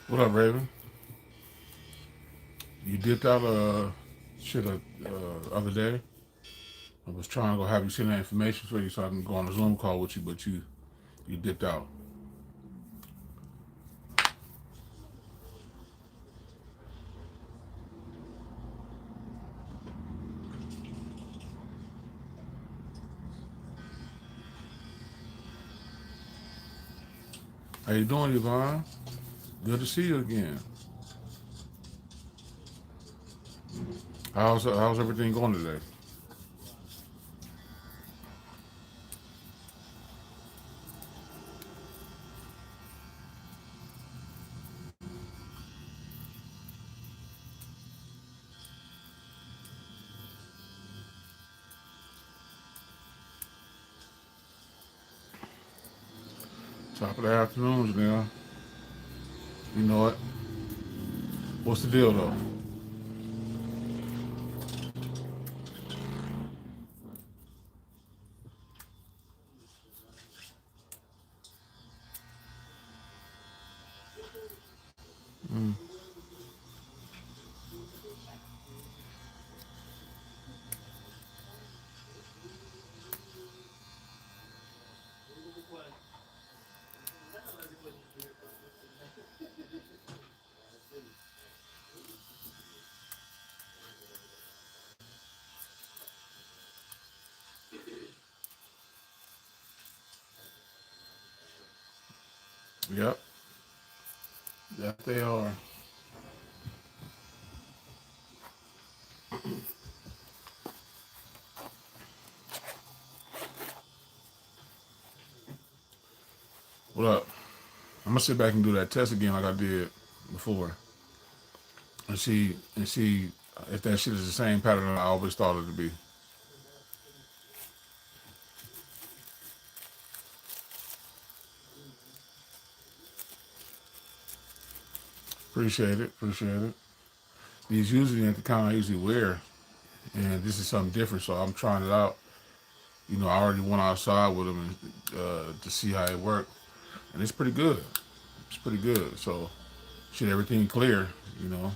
What up, Raven? You dipped out other day. I was trying to go have you send that information for you so I can go on a Zoom call with you, but you dipped out. How you doing, Yvonne? Good to see you again. How's everything going today? Top of the afternoon, now. You know it. What's the deal though? Mm. Yep. Yes, they are. What up? I'm gonna sit back and do that test again like I did before, and see if that shit is the same pattern that I always thought it to be. Appreciate it. Appreciate it. These usually ain't the kind I usually wear, and this is something different. So I'm trying it out. I already went outside with them to see how it worked, and it's pretty good. It's pretty good. So, shit, everything clear. You know,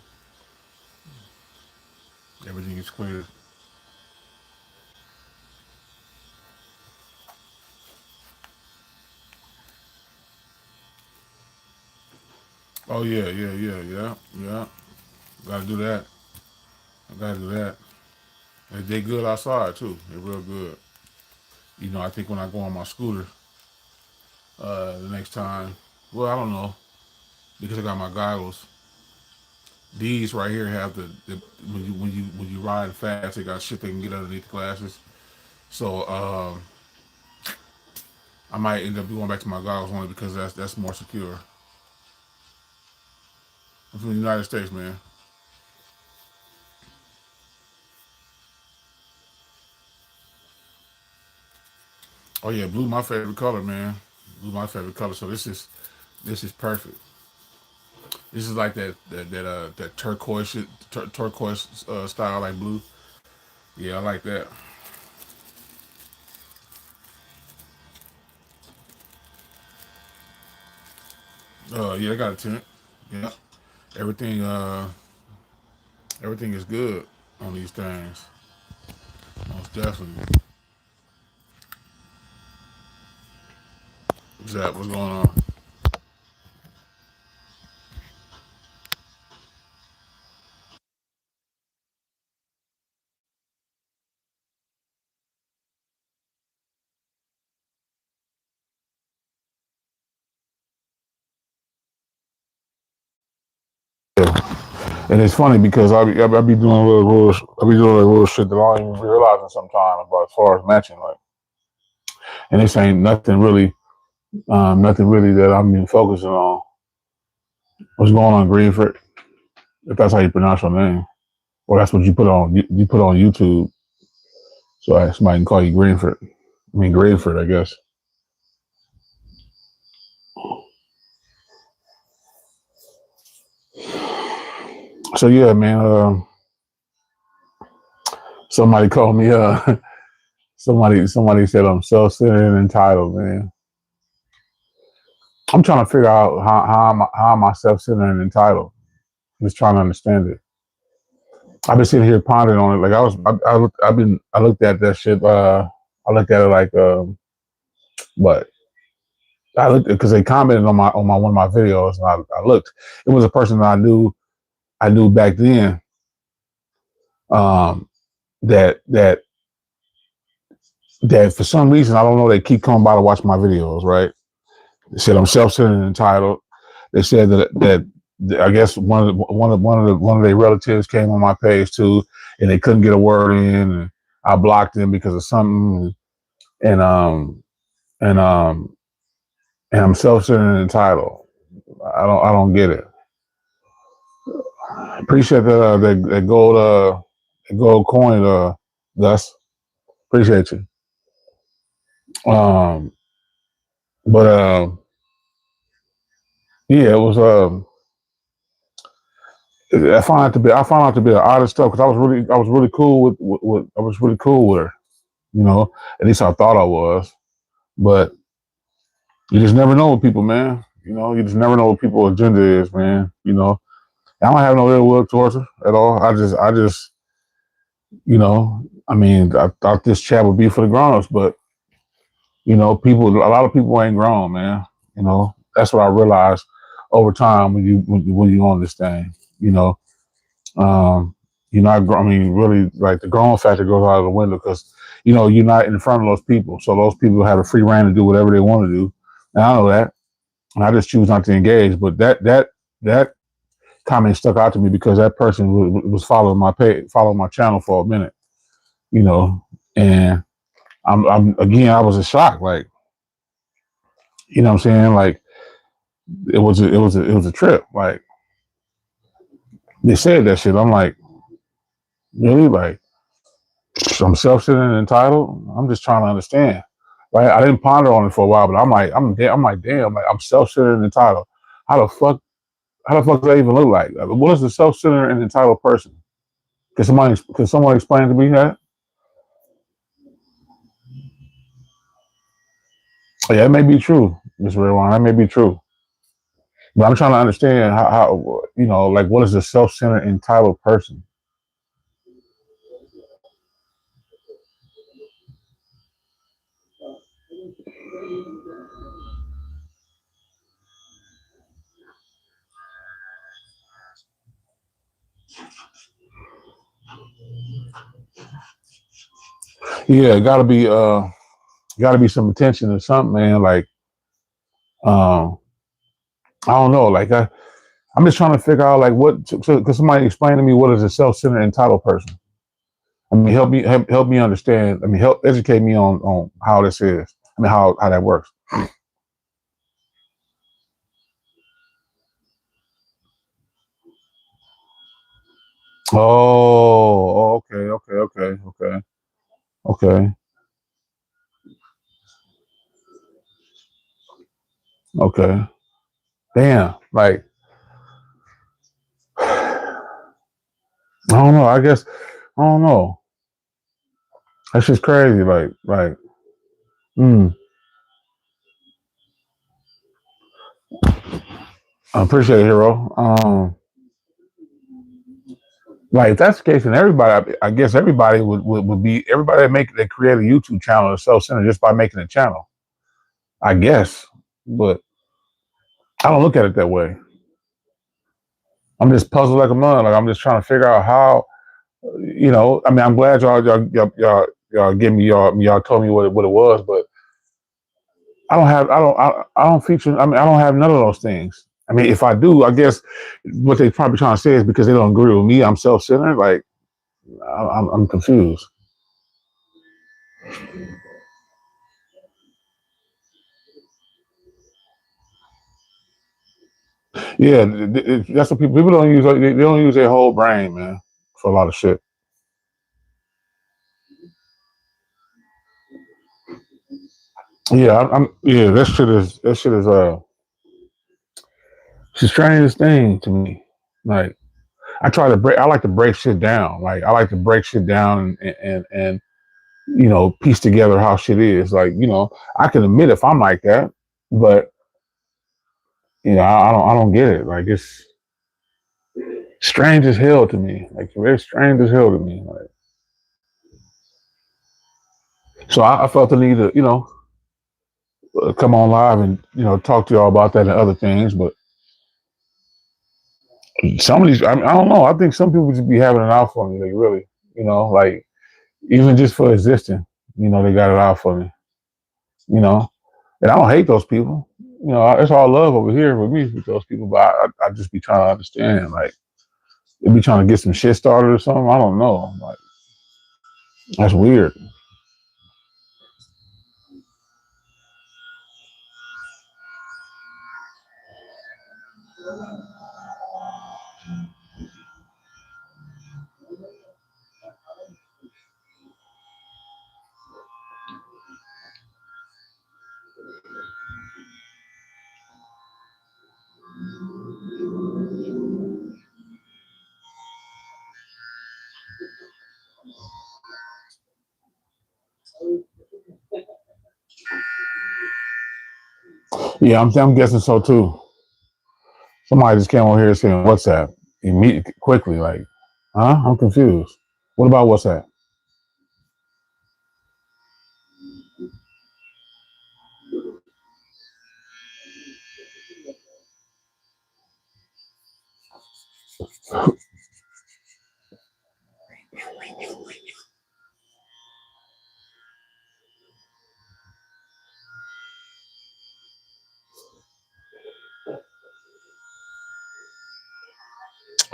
everything is clear. Oh yeah, yeah, yeah, yeah, yeah. Gotta do that. I gotta do that. And they good outside too. They're real good. I think when I go on my scooter the next time, well, I don't know because I got my goggles. These right here have the when you ride fast, they got shit they can get underneath the glasses. So I might end up going back to my goggles only because that's more secure. I'm from the United States, man. Oh yeah, blue my favorite color, man. Blue my favorite color. So this is perfect. This is like that turquoise shit, turquoise style like blue. Yeah, I like that. Yeah, I got a tent. Yeah, everything everything is good on these things. Most definitely. Zach, what's going on? Yeah. And it's funny because I be doing I be doing little shit that I don't even be realizing sometimes about as far as matching, like, and this ain't nothing really that I'm been focusing on. What's going on, Greenford? If that's how you pronounce your name, or that's what you put on YouTube, so somebody can call you Greenford. I mean Greenford, I guess. So yeah, man. Somebody called me. Somebody said I'm self-centered and entitled, man. I'm trying to figure out how am I self-centered and entitled. I'm just trying to understand it. I've been sitting here pondering on it. Like I looked at that shit. I looked at it like what I looked because they commented on my one of my videos, and I looked. It was a person that I knew back then. Um, that that for some reason I don't know they keep coming by to watch my videos. Right? They said I'm self-centered and entitled. They said that I guess one of their relatives came on my page too, and they couldn't get a word in, and I blocked them because of something, and and um and I'm self-centered and entitled. I don't get it. Appreciate that gold coin, Gus. Appreciate you. Um, but yeah, it was I found out to be an oddest stuff because I was really cool with I was really cool with her. You know, at least I thought I was. But you just never know with people, man. You know, you just never know what people's agenda is, man. You know, I don't have no ill will towards her at all. I just, you know, I mean, I thought this chat would be for the grown-ups, but you know, a lot of people ain't grown, man. You know, that's what I realized over time when you on this thing. You know, um, you're not. I mean, really, like the grown factor goes out of the window because you know you're not in front of those people, so those people have a free reign to do whatever they want to do. And I know that, and I just choose not to engage. But that comment stuck out to me because that person was following my page, following my channel for a minute. You know, and I'm again, I was in shock, like. You know what I'm saying? Like it was a trip. Like they said that shit. I'm like, really? Like I'm self-centered and entitled. I'm just trying to understand. Right? I didn't ponder on it for a while, but I'm like, damn, like I'm self-centered and entitled. How the fuck how the fuck does that even look like? What is a self-centered and entitled person? Can someone explain to me that? Yeah, it may be true, Miss Redwine. That may be true. But I'm trying to understand how you know, like what is a self-centered entitled person? Yeah, gotta be some attention or something, man. Like um I don't know. I'm just trying to figure out like what. Because somebody explain to me what is a self-centered entitled person. I mean, help me understand. I mean, help educate me on how this is. I mean, how that works. Oh, okay, okay. Damn. Like, I don't know. I guess I don't know. That's just crazy. Mm, I appreciate it, hero. Like if that's the case, then everybody, I guess everybody would be everybody that create a YouTube channel is self-centered just by making a channel. I guess, but I don't look at it that way. I'm just puzzled like a mud. Like I'm just trying to figure out how, you know. I mean, I'm glad y'all give me y'all told me what it was, but I don't feature. I mean, I don't have none of those things. I mean, if I do, I guess what they probably trying to say is because they don't agree with me, I'm self-centered. Like I'm confused. Yeah, that's what people don't use. They don't use their whole brain, man, for a lot of shit. Yeah, yeah, that shit is it's the strangest thing to me. Like I like to break shit down. Like I like to break shit down and you know piece together how shit is. Like you know I can admit if I'm like that, but I don't get it. Like it's strange as hell to me. Like very strange as hell to me. Like so, I felt the need to come on live and talk to y'all about that and other things. But some of these, I don't know. I think some people just be having it out for me. Like really, like even just for existing, they got it out for me. You know, and I don't hate those people. It's all love over here with me with those people. But I just be trying to understand. Like they be trying to get some shit started or something. I don't know. Like that's weird. Yeah, I'm guessing so too. Somebody just came over here saying WhatsApp immediately, quickly. Like, huh? I'm confused. What about WhatsApp?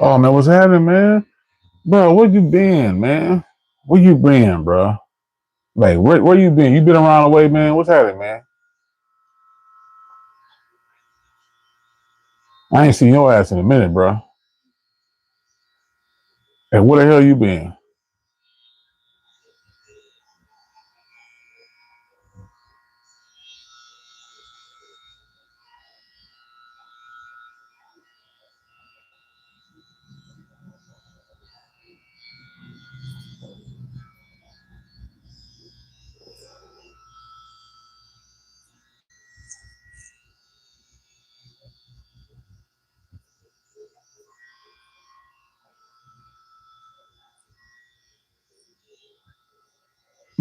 Oh man, what's happening, man? Bro, where you been, man? Where you been, bro? Like, where you been? You been around the way, man? What's happening, man? I ain't seen your ass in a minute, bro. Hey, where the hell you been?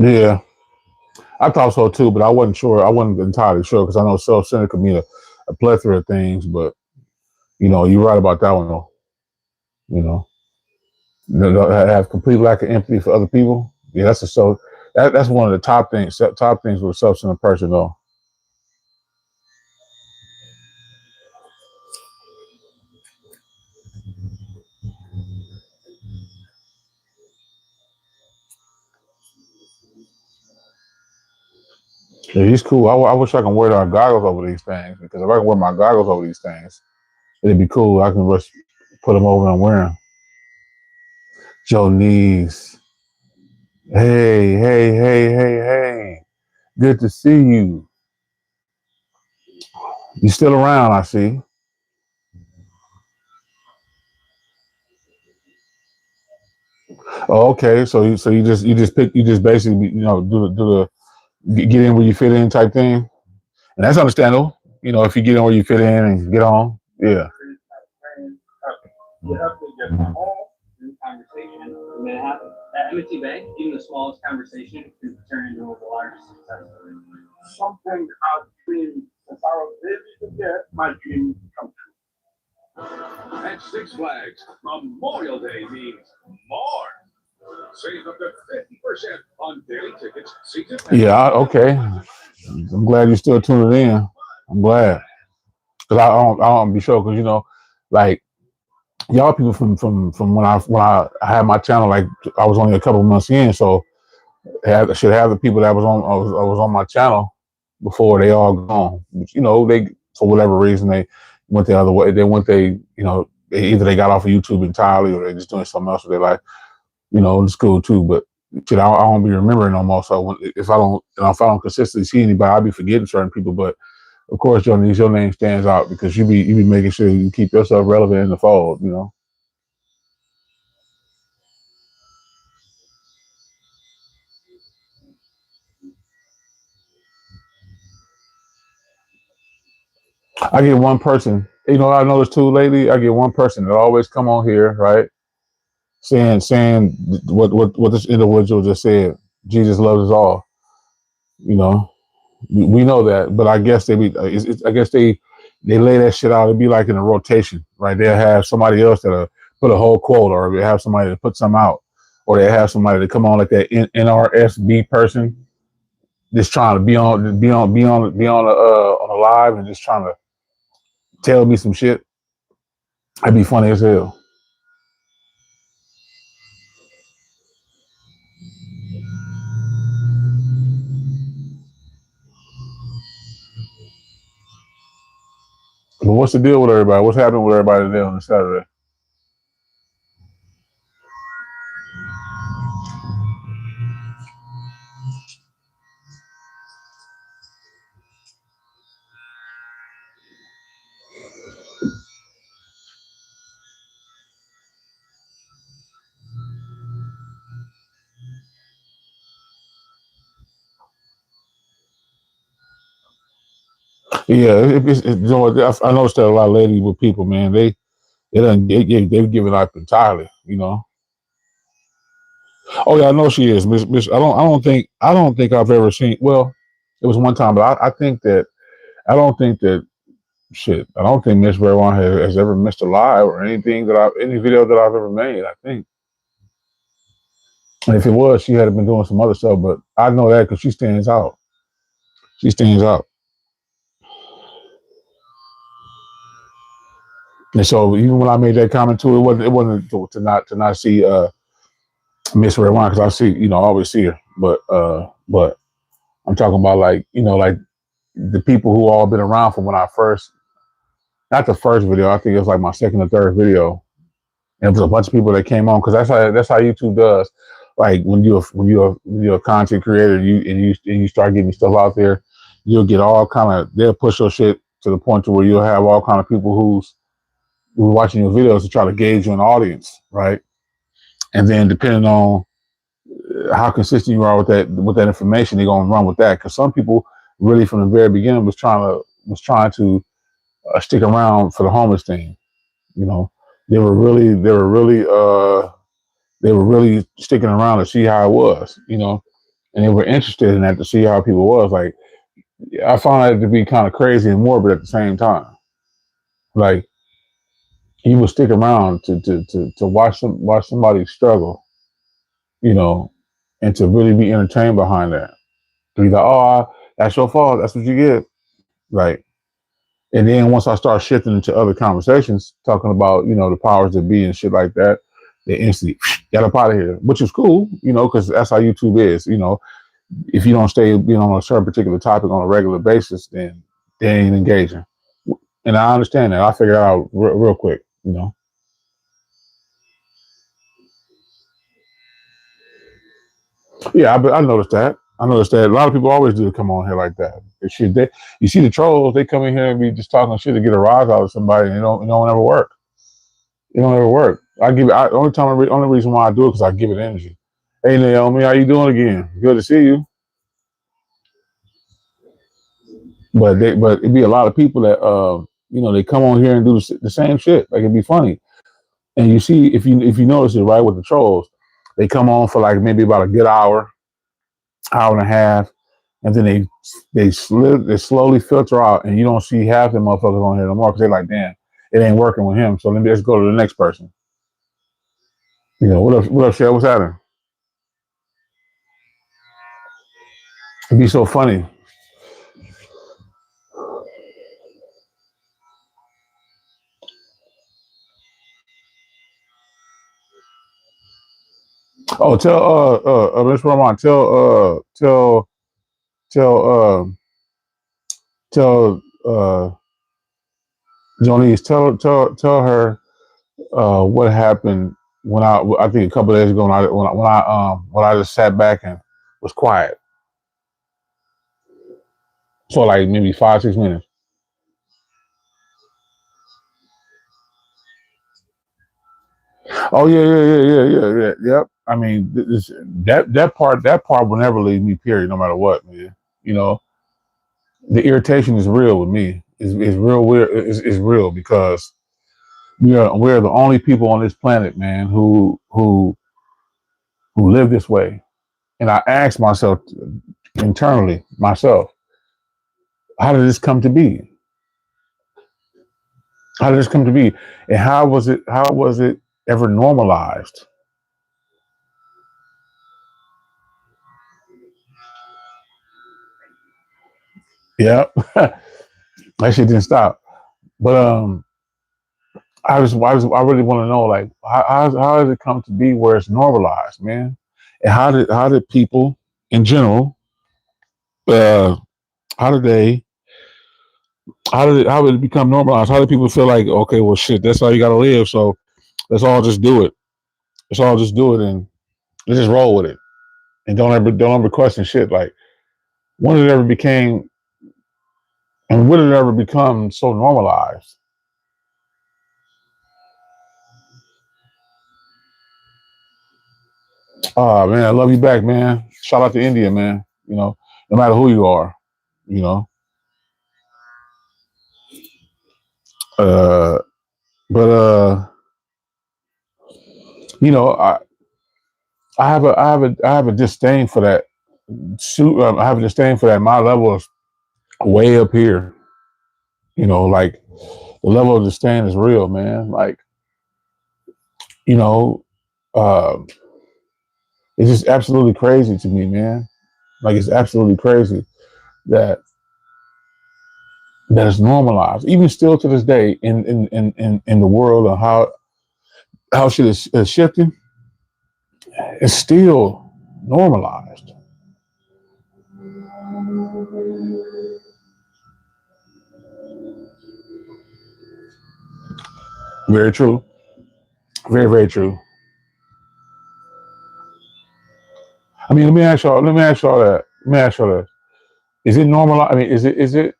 Yeah, I thought so too, but I wasn't sure. I wasn't entirely sure because I know self-centered could mean a plethora of things, but you're right about that one though. You know, have complete lack of empathy for other people. Yeah, that's one of the top things with a self-centered person though. Yeah, he's cool. I wish I can wear our goggles over these things because if I can wear my goggles over these things, it'd be cool. I can just put them over and wear them. Joe Nees. Hey, hey, hey, hey, hey. Good to see you. You still around, I see. Oh, okay. So you just basically get in where you fit in type thing. And that's understandable. If you get in where you fit in and get on. Yeah. Yeah, okay. I'm glad you're still tuning in. I'm glad. Because I don't be sure because like y'all people from when I had my channel, like I was only a couple of months in, so I should have the people that was on my channel before they all gone. But, they for whatever reason they went the other way. They went either they got off of YouTube entirely or they're just doing something else with their life. It's cool too, but shit, I don't be remembering no more. So if I don't consistently see anybody, I'll be forgetting certain people. But of course, Johnny, your name stands out because you be making sure you keep yourself relevant in the fold. I get one person. You know what I noticed too lately? I get one person that always come on here, right? Saying what this individual just said. Jesus loves us all. You know, we know that, but I guess they be. I guess they lay that shit out. It'd be like in a rotation, right? They'll have somebody else that'll put a whole quote, or they have somebody to put some out, or they have somebody to come on like that NRSB person, just trying to be on a live and just trying to tell me some shit. That'd be funny as hell. But what's the deal with everybody? What's happening with everybody today on the Saturday? Yeah, you know, I noticed that a lot of ladies with people, man, they've given up entirely. You know. Oh yeah, I know she is. Miss I don't think I've ever seen. Well, it was one time, but I don't think that shit. I don't think Miss Ray has ever missed a live or anything any video that I've ever made. I think, and if it was, she had been doing some other stuff. But I know that because she stands out. She stands out. And so even when I made that comment too, it wasn't to not see Miss Red Wine because I see I always see her, but I'm talking about like like the people who all been around from when I first, not the first video, I think it was like my second or third video, and it was a bunch of people that came on because that's how YouTube does. Like when you're a content creator, you start getting stuff out there, you'll get all kind of they'll push your shit to the point to where you'll have all kind of people who's watching your videos to try to gauge you an audience, right? And then depending on how consistent you are with that information, they're gonna run with that. Because some people really from the very beginning was trying to stick around for the homeless thing. You know, they were really sticking around to see how it was. And they were interested in that to see how people was. Like I found it to be kind of crazy and morbid at the same time. Like you would stick around to watch somebody struggle, you know, and to really be entertained behind that. To be like, oh, that's your fault. That's what you get. Like, and then once I start shifting into other conversations, talking about, the powers that be and shit like that, they instantly get up out of here, which is cool, because that's how YouTube is. If you don't stay, on a certain particular topic on a regular basis, then they ain't engaging. And I understand that. I figure it out real quick. Yeah, I noticed that. I noticed that a lot of people always do come on here like that. You see the trolls, they come in here and be just talking shit to get a rise out of somebody, and it don't ever work. It don't ever work. Only reason why I do it because I give it energy. Hey Naomi, how you doing again? Good to see you. But it'd be a lot of people that they come on here and do the same shit. Like it'd be funny. And you see if you notice it right with the trolls, they come on for like maybe about a good hour and a half, and then they slowly filter out, and you don't see half the motherfuckers on here no more because they're like, damn, it ain't working with him. So let me just go to the next person. What up? What up, Shell? What's happening? It'd be so funny. Oh, tell Miss Roman, tell Jonice, tell her what happened when I think a couple of days ago when I just sat back and was quiet for like maybe 5 6 minutes. Oh yeah, yeah, yeah, yeah, yeah, yeah. Yep. I mean, that part will never leave me. Period. No matter what, man. You know, the irritation is real with me. is real weird. Is real because we're the only people on this planet, man, who live this way. And I asked myself internally, myself, how did this come to be? How did this come to be? And how was it? How was it ever normalized? Yeah, that shit didn't stop. But I really want to know, like, how does it come to be where it's normalized, man? And how did people in general, uh, how did they, how did it become normalized? How did people feel like, okay, well, shit, that's how you got to live, so let's all just do it. Let's all just do it and let's just roll with it, and don't ever question shit. Like, when did it ever became, and when did it ever become so normalized? Man, I love you back, man. Shout out to India, man. No matter who you are, you know. Uh, but I I have a disdain for that. I have a disdain for that. My level is way up here. Like the level of disdain is real, man. Like you know, uh, it's just absolutely crazy to me, man. Like it's absolutely crazy that that is normalized, even still to this day in the world of how shit is shifting. It's still normalized. Very true. Very very true. I mean, let me ask y'all. Let me ask y'all that. Let me ask y'all that. Is it normalized? I mean, is it?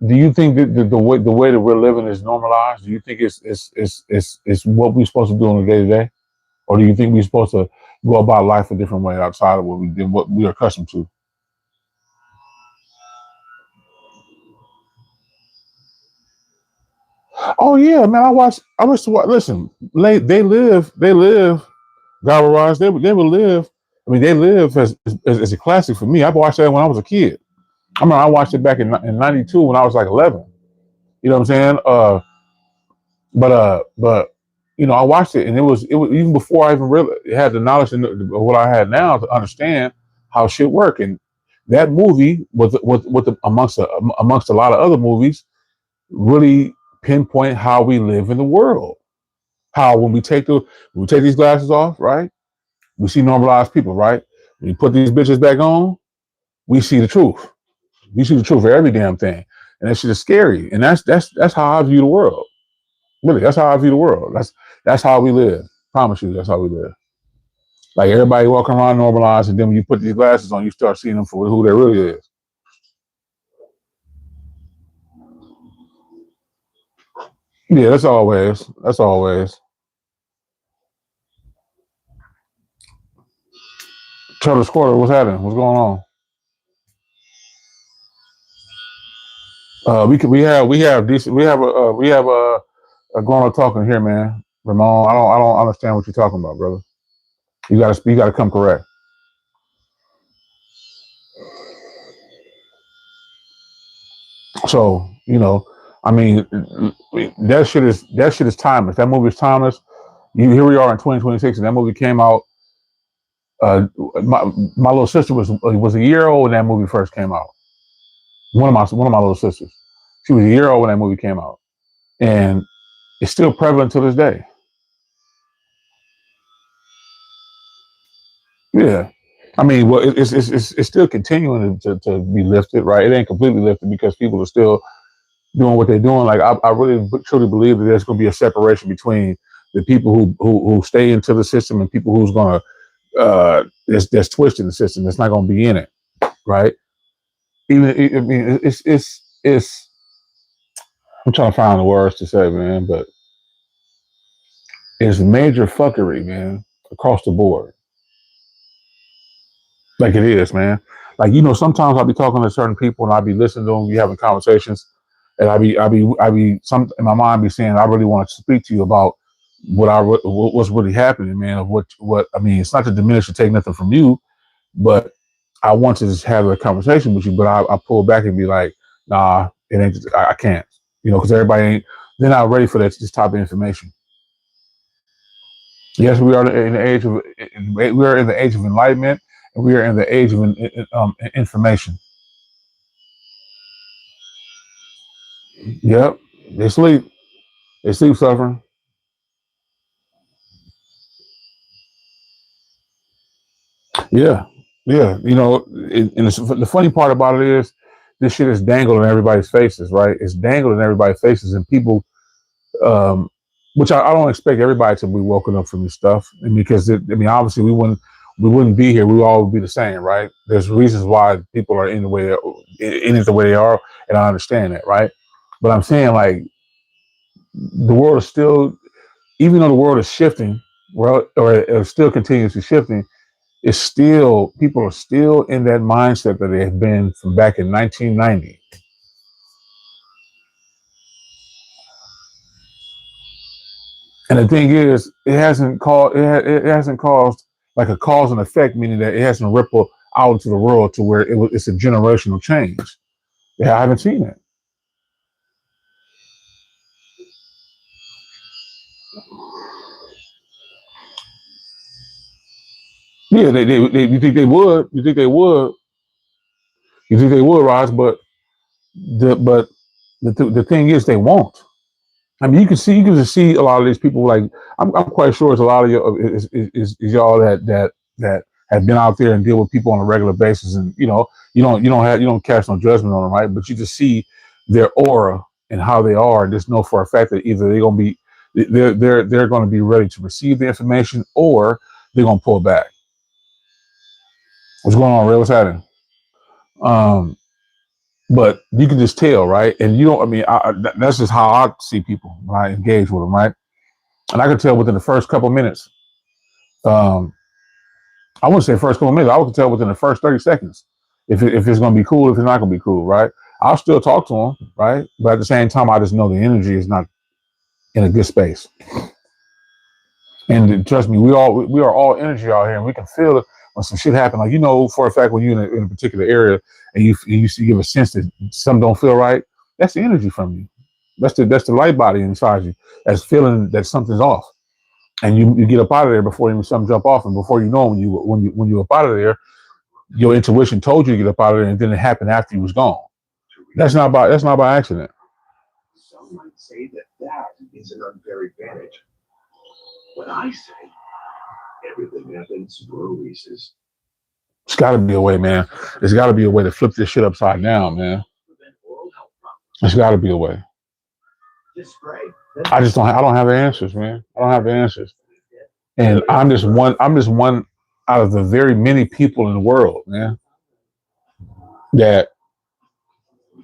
Do you think that the way that we're living is normalized? Do you think it's what we're supposed to do on a day to day, or do you think we're supposed to go about life a different way outside of what we are accustomed to? Oh yeah, man. I wish to watch. Listen, they live. Garage, they would live. I mean, they live as a classic for me. I watched that when I was a kid. I remember I watched it back in '92 when I was like 11. You know what I'm saying? But I watched it and it was even before I even really had the knowledge of what I had now to understand how shit work. And that movie amongst a lot of other movies really pinpoint how we live in the world. How when we take these glasses off, right? We see normalized people, right? When you put these bitches back on, we see the truth. We see the truth for every damn thing, and that shit is scary. And that's how I view the world. Really, that's how I view the world. That's how we live. Promise you, that's how we live. Like everybody walking around normalized, and then when you put these glasses on, you start seeing them for who they really is. Yeah, that's always. That's always. Tell the squatter what's happening. What's going on? We have decent. We have a grown up talking here, man. Ramon, I don't understand what you're talking about, brother. You gotta come correct. So I mean, that shit is timeless. That movie is timeless. Here we are in 2026, and that movie came out. Uh, my little sister was a year old when that movie first came out. One of my little sisters, she was a year old when that movie came out, and it's still prevalent to this day. Yeah, I mean, well, it's still continuing to be lifted, right? It ain't completely lifted because people are still doing what they're doing. Like I really truly believe that there's going to be a separation between the people who stay into the system and people who's going to that's twisting the system. That's not going to be in it, right? I mean, it's. I'm trying to find the words to say, man, but it's major fuckery, man, across the board. Like it is, man. Like sometimes I'll be talking to certain people and I'll be listening to them, be having conversations, And I be some in my mind be saying I really want to speak to you about what's really happening, man. Of what I mean, it's not to diminish or take nothing from you, but I want to just have a conversation with you. But I pull back and be like, nah, it ain't. I can't, because everybody ain't. They're not ready for this type of information. Yes, we are in the age of we are in the age of enlightenment, and we are in the age of information. Yep, they sleep. They sleep suffering. Yeah, yeah. And the funny part about it is, this shit is dangled in everybody's faces, right? It's dangled in everybody's faces, and people, um, which I don't expect everybody to be woken up from this stuff, and because obviously we wouldn't be here. We all would be the same, right? There's reasons why people are in the way in it the way they are, and I understand that, right? But I'm saying, like, the world is still, even though the world is shifting, well, or it still continuously shifting, it's still, people are still in that mindset that they have been from back in 1990. And the thing is, it hasn't caused like a cause and effect, meaning that it hasn't rippled out into the world to where it's a generational change. Yeah, I haven't seen it. Yeah, you think they would? You think they would rise? But the thing is, they won't. I mean, you can just see a lot of these people. Like, I'm quite sure it's a lot of you is y'all that have been out there and deal with people on a regular basis, and you don't cast no judgment on them, right? But you just see their aura and how they are, and just know for a fact that either they're going to be ready to receive the information, or they're going to pull back. What's going on, Ray? What's happening? Um, but you can just tell, right? And you don't. I mean, that's just how I see people when I engage with them, right? And I could tell within the first couple minutes. Um, I wouldn't say first couple minutes. I would tell within the first 30 seconds if it's going to be cool, if it's not going to be cool, right? I'll still talk to them, right? But at the same time, I just know the energy is not in a good space. And trust me, we are all energy out here, and we can feel it when some shit happen. Like, for a fact, when you're in a particular area and you give a sense that something don't feel right, that's the energy from you. That's the light body inside you that's feeling that something's off. And you get up out of there before even something jump off, and before you know, when you up out of there, your intuition told you to get up out of there, and then it happened after you was gone. That's not by accident. Some might say that is an unfair advantage. What I say, everything happens for a reason. It's got to be a way, man. There's got to be a way to flip this shit upside down, man. There's got to be a way. I just don't. I don't have the answers, man. I don't have the answers. And I'm just one. I'm just one out of the very many people in the world, man, that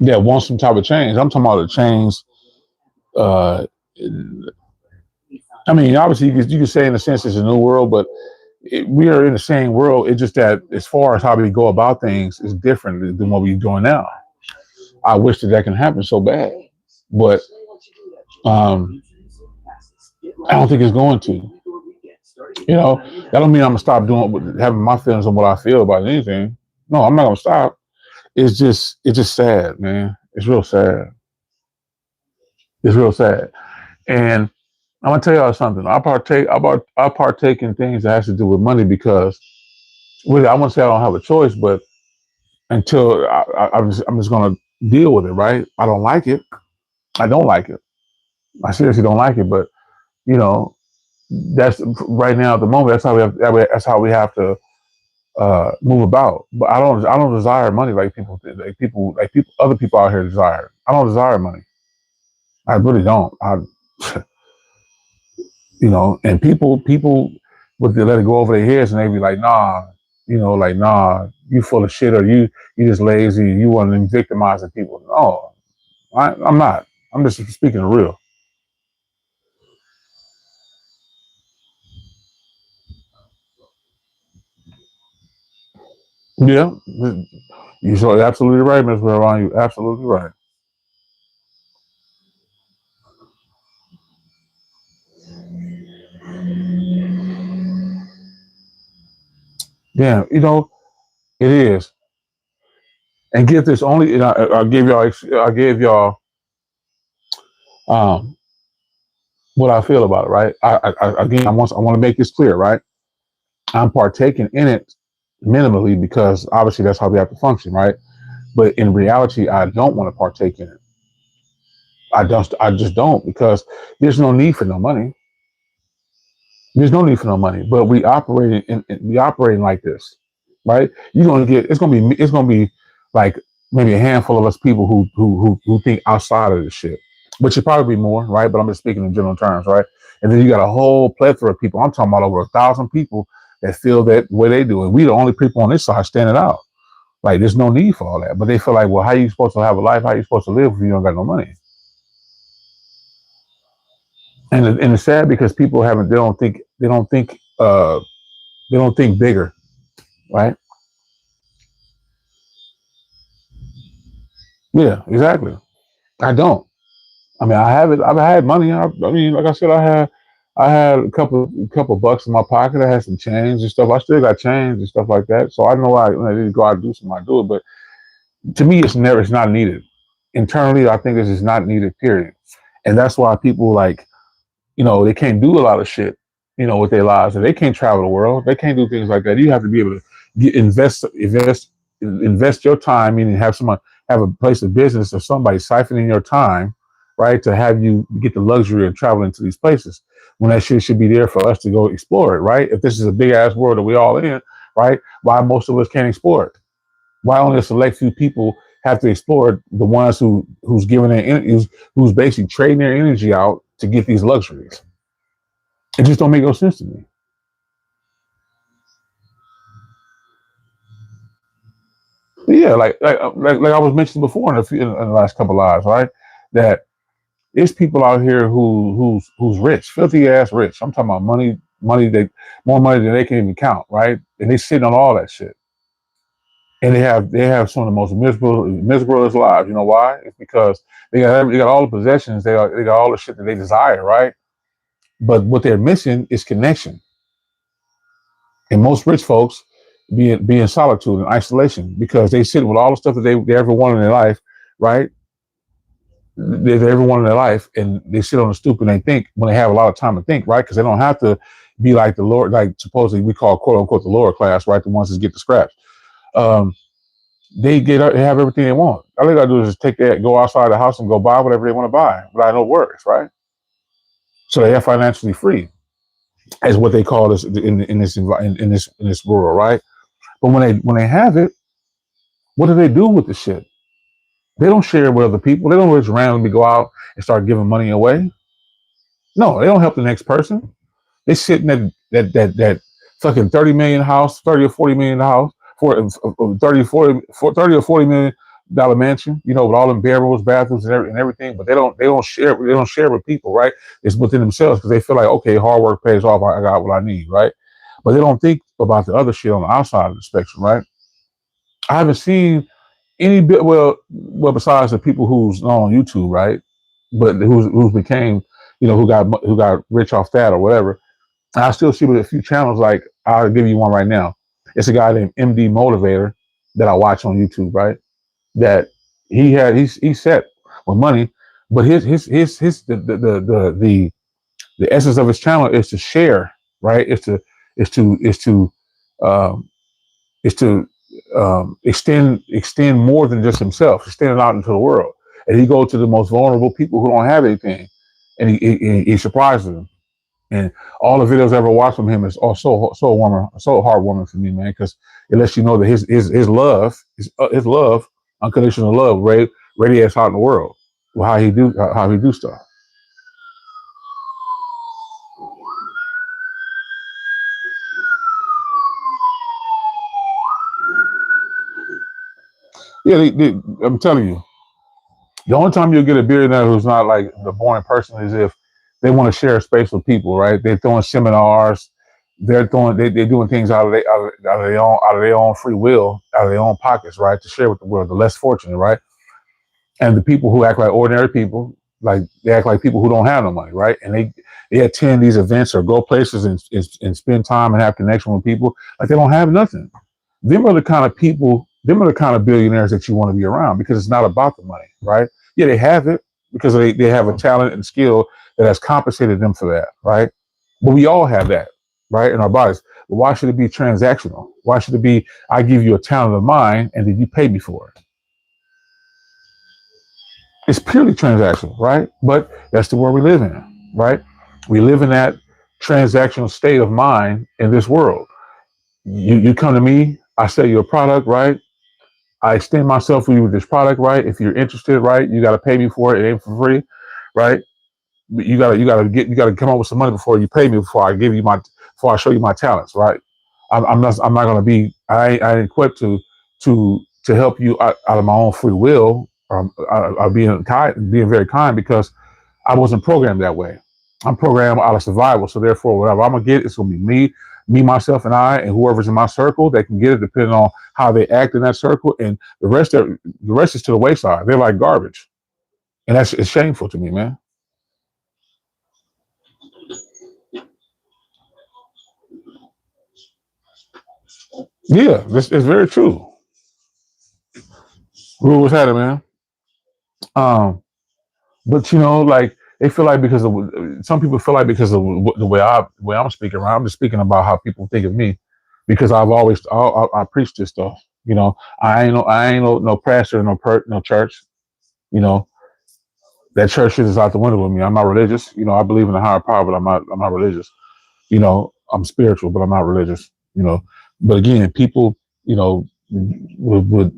want some type of change. I'm talking about a change. Uh, I mean, obviously, you could say in a sense it's a new world, but we are in the same world. It's just that as far as how we go about things is different than what we're doing now. I wish that can happen so bad, but um, I don't think it's going to. That don't mean I'm gonna stop having my feelings on what I feel about anything. No, I'm not gonna stop. It's just sad, man. It's real sad. It's real sad. And I'm gonna tell y'all something. I partake in things that has to do with money because really I won't say I don't have a choice, but until I'm just gonna deal with it, right? I don't like it. I don't like it. I seriously don't like it. But you know, that's right now at the moment. That's how we have to move about. But I don't desire money like other people out here desire. I don't desire money. I really don't. And people would let it go over their heads and they be like, nah, like, nah, you full of shit, or you just lazy, you want to victimize the people. No, I'm not. I'm just speaking the real. Yeah, you're absolutely right, Miss Ron. You absolutely right. Yeah, it is. And get this only, and I gave y'all um, what I feel about it, right? Again, I want to make this clear, right? I'm partaking in it minimally because obviously that's how we have to function, right? But in reality, I don't want to partake in it. I just don't because there's no need for no money. There's no need for no money, but we operating like this, right? You're gonna get it's gonna be like maybe a handful of us people who think outside of this shit, which should probably be more, right? But I'm just speaking in general terms, right? And then you got a whole plethora of people. I'm talking about over 1,000 people that feel that way they do, and we the only people on this side standing out. Like there's no need for all that, but they feel like, well, how you supposed to have a life? How you supposed to live if you don't got no money? And it's sad because people haven't they don't think bigger, right? Yeah, exactly. I don't. I mean, I have it. I've had money. I mean, like I said, I had a couple bucks in my pocket. I had some change and stuff. I still got change and stuff like that. So I know when I need to go out and do something, I do it. But to me, it's not needed. Internally, I think it's just not needed. Period. And that's why people like they can't do a lot of shit, with their lives. And they can't travel the world. They can't do things like that. You have to be able to invest your time, meaning have a place of business or somebody siphoning your time, right, to have you get the luxury of traveling to these places when that shit should be there for us to go explore it, right? If this is a big ass world that we all in, right, why most of us can't explore it? Why only a select few people have to explore it? The ones who's giving who's basically trading their energy out to get these luxuries. It just don't make no sense to me. But yeah, like I was mentioning before in the last couple of lives, right? That there's people out here who's rich, filthy ass rich. I'm talking about money that more money than they can even count, right? And they sitting on all that shit, and they have some of the most miserable lives. You know why? It's because they got all the possessions, they got all the shit that they desire, right? But what they're missing is connection. And most rich folks be in solitude and isolation because they sit with all the stuff that they ever wanted in their life, right? They ever wanted in their life, and they sit on the stoop and they think when they have a lot of time to think, right? Because they don't have to be like the Lord, like supposedly we call quote unquote the lower class, right? The ones that get the scraps. Um, they have everything they want. All they gotta do is just take that, go outside the house and go buy whatever they want to buy, but I know it works, right? So they are financially free, as what they call this in this world, right? But when they have it, what do they do with the shit? They don't share it with other people. They don't just randomly go out and start giving money away. No, they don't help the next person. They sit in that fucking 30 million house, 30 or 40 million house, for 30, 40, 30 or 40 million dollar mansion, with all them bedrooms, bathrooms, and everything. But they don't share with people, right? It's within themselves because they feel like, okay, hard work pays off. I got what I need, right? But they don't think about the other shit on the outside of the spectrum, right? I haven't seen any bit besides the people who's on YouTube, right? But who's became, who got rich off that or whatever. And I still see with a few channels, like I'll give you one right now. It's a guy named MD Motivator that I watch on YouTube, right? That he's set with money, but his the essence of his channel is to share, right? Is to um, is to extend more than just himself, extend it out into the world. And he goes to the most vulnerable people who don't have anything, and he surprises them. And all the videos I ever watched from him is also so heartwarming for me, man, because it lets you know that his love, unconditional love, radiates out in the world. Well, how he do stuff. Yeah, I'm telling you, the only time you'll get a billionaire who's not like the boring person is if they want to share a space with people, right? They're throwing seminars, they're doing things out of their own free will, out of their own pockets, right? To share with the world, the less fortunate, right? And the people who act like ordinary people, like they act like people who don't have no money, right? And they attend these events or go places and spend time and have connection with people like they don't have nothing. Them are the kind of people, them are the kind of billionaires that you want to be around because it's not about the money, right? Yeah, they have it because they have a talent and skill that has compensated them for that, right? But we all have that, right, in our bodies. But why should it be transactional? Why should it be I give you a talent of mine and then you pay me for it? It's purely transactional, right? But that's the world we live in, right? We live in that transactional state of mind in this world. You come to me, I sell you a product, right? I extend myself for you with this product, right? If you're interested, right, you got to pay me for it. It ain't for free, right? You gotta come up with some money before you pay me before I show you my talents, right? I'm not gonna be I ain't equipped to help you out of my own free will or being very kind because I wasn't programmed that way. I'm programmed out of survival, so therefore whatever I'm gonna get, it's gonna be me, myself, and I, and whoever's in my circle. They can get it depending on how they act in that circle, and the rest is to the wayside. They're like garbage, and that's it's shameful to me, man. Yeah, this is very true. Rule was had it, man. Um, but like they feel like because of some people feel like because of the way I'm speaking, right? I'm just speaking about how people think of me because I preach this stuff. I ain't no pastor, no church. You know that church shit is out the window with me. I'm not religious. I believe in a higher power, but I'm not religious. I'm spiritual, but I'm not religious. But again, people would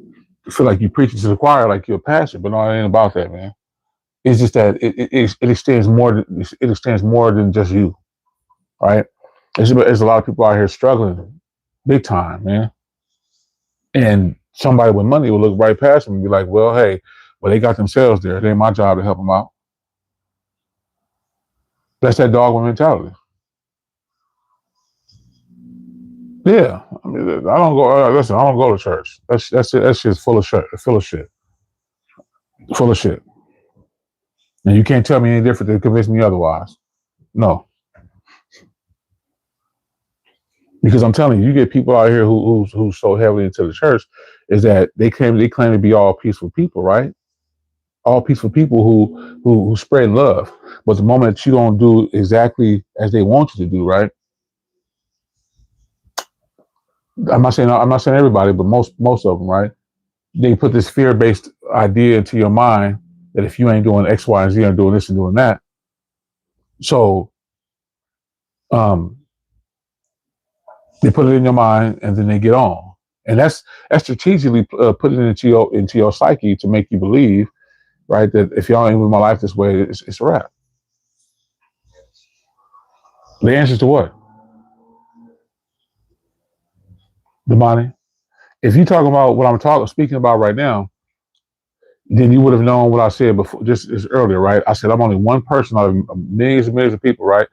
feel like you preaching to the choir like you're a pastor, but no, it ain't about that, man. It's just that it extends more than just you, right? There's a lot of people out here struggling big time, man. And somebody with money will look right past them and be like, well, hey, well, they got themselves there. It ain't my job to help them out. That's that dogma mentality. Yeah, I mean, I don't go. Listen, I don't go to church. That's just full of shit. Full of shit. Full of shit. And you can't tell me any different to convince me otherwise. No, because I'm telling you, you get people out here who's so heavily into the church, is that they claim to be all peaceful people, right? All peaceful people who spread love. But the moment that you don't do exactly as they want you to do, right? I'm not saying everybody, but most of them, right? They put this fear based idea into your mind that if you ain't doing X, Y, and Z, and doing this and doing that, so um, they put it in your mind, and then they get on, and that's strategically put it into your psyche to make you believe, right, that if y'all ain't live my life this way, it's a wrap. The answer to what? The money. If you talking about what speaking about right now, then you would have known what I said before, just as earlier, right? I said I'm only one person out of millions and millions of people, right?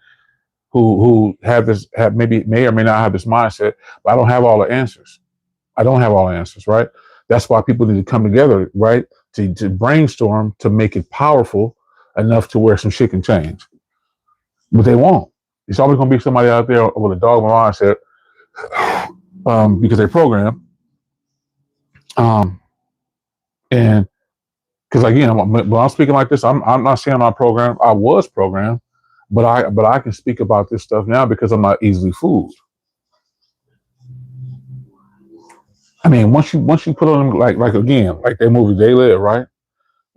Who have maybe may or may not have this mindset, but I don't have all the answers. I don't have all the answers, right? That's why people need to come together, right? To brainstorm to make it powerful enough to where some shit can change. But they won't. It's always going to be somebody out there with a dogma mindset because they program. Um, and because again, when I'm speaking like this, I'm not saying I'm programmed. I was programmed, but I can speak about this stuff now because I'm not easily fooled. I mean, once you put on them like again, like that movie They Live, right?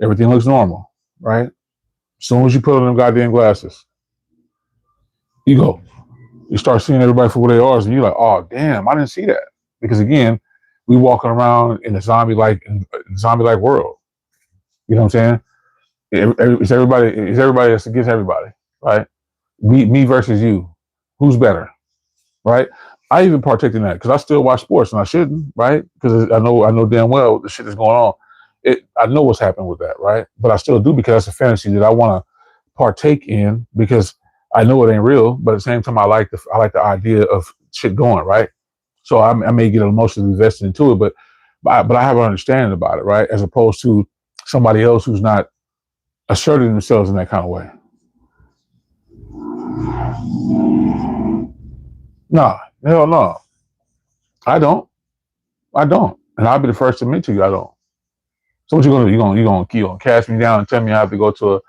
Everything looks normal, right? As soon as you put on them goddamn glasses, you go. You start seeing everybody for what they are, and you're like, oh damn, I didn't see that. Because again, we walking around in a zombie like world. You know what I'm saying? It's everybody that's against everybody, right? Me versus you. Who's better? Right? I even partake in that because I still watch sports and I shouldn't, right? Because I know damn well the shit is going on. I know what's happening with that, right? But I still do because that's a fantasy that I want to partake in because I know it ain't real, but at the same time I like the idea of shit going, right? So I may get emotionally invested into it, but I have an understanding about it, right? As opposed to somebody else who's not. asserting themselves in that kind of way. Nah, hell no. I don't. I don't. And I'll be the first to admit to you, I don't. So what you gonna do? You gonna cast me down and tell me I have to go to a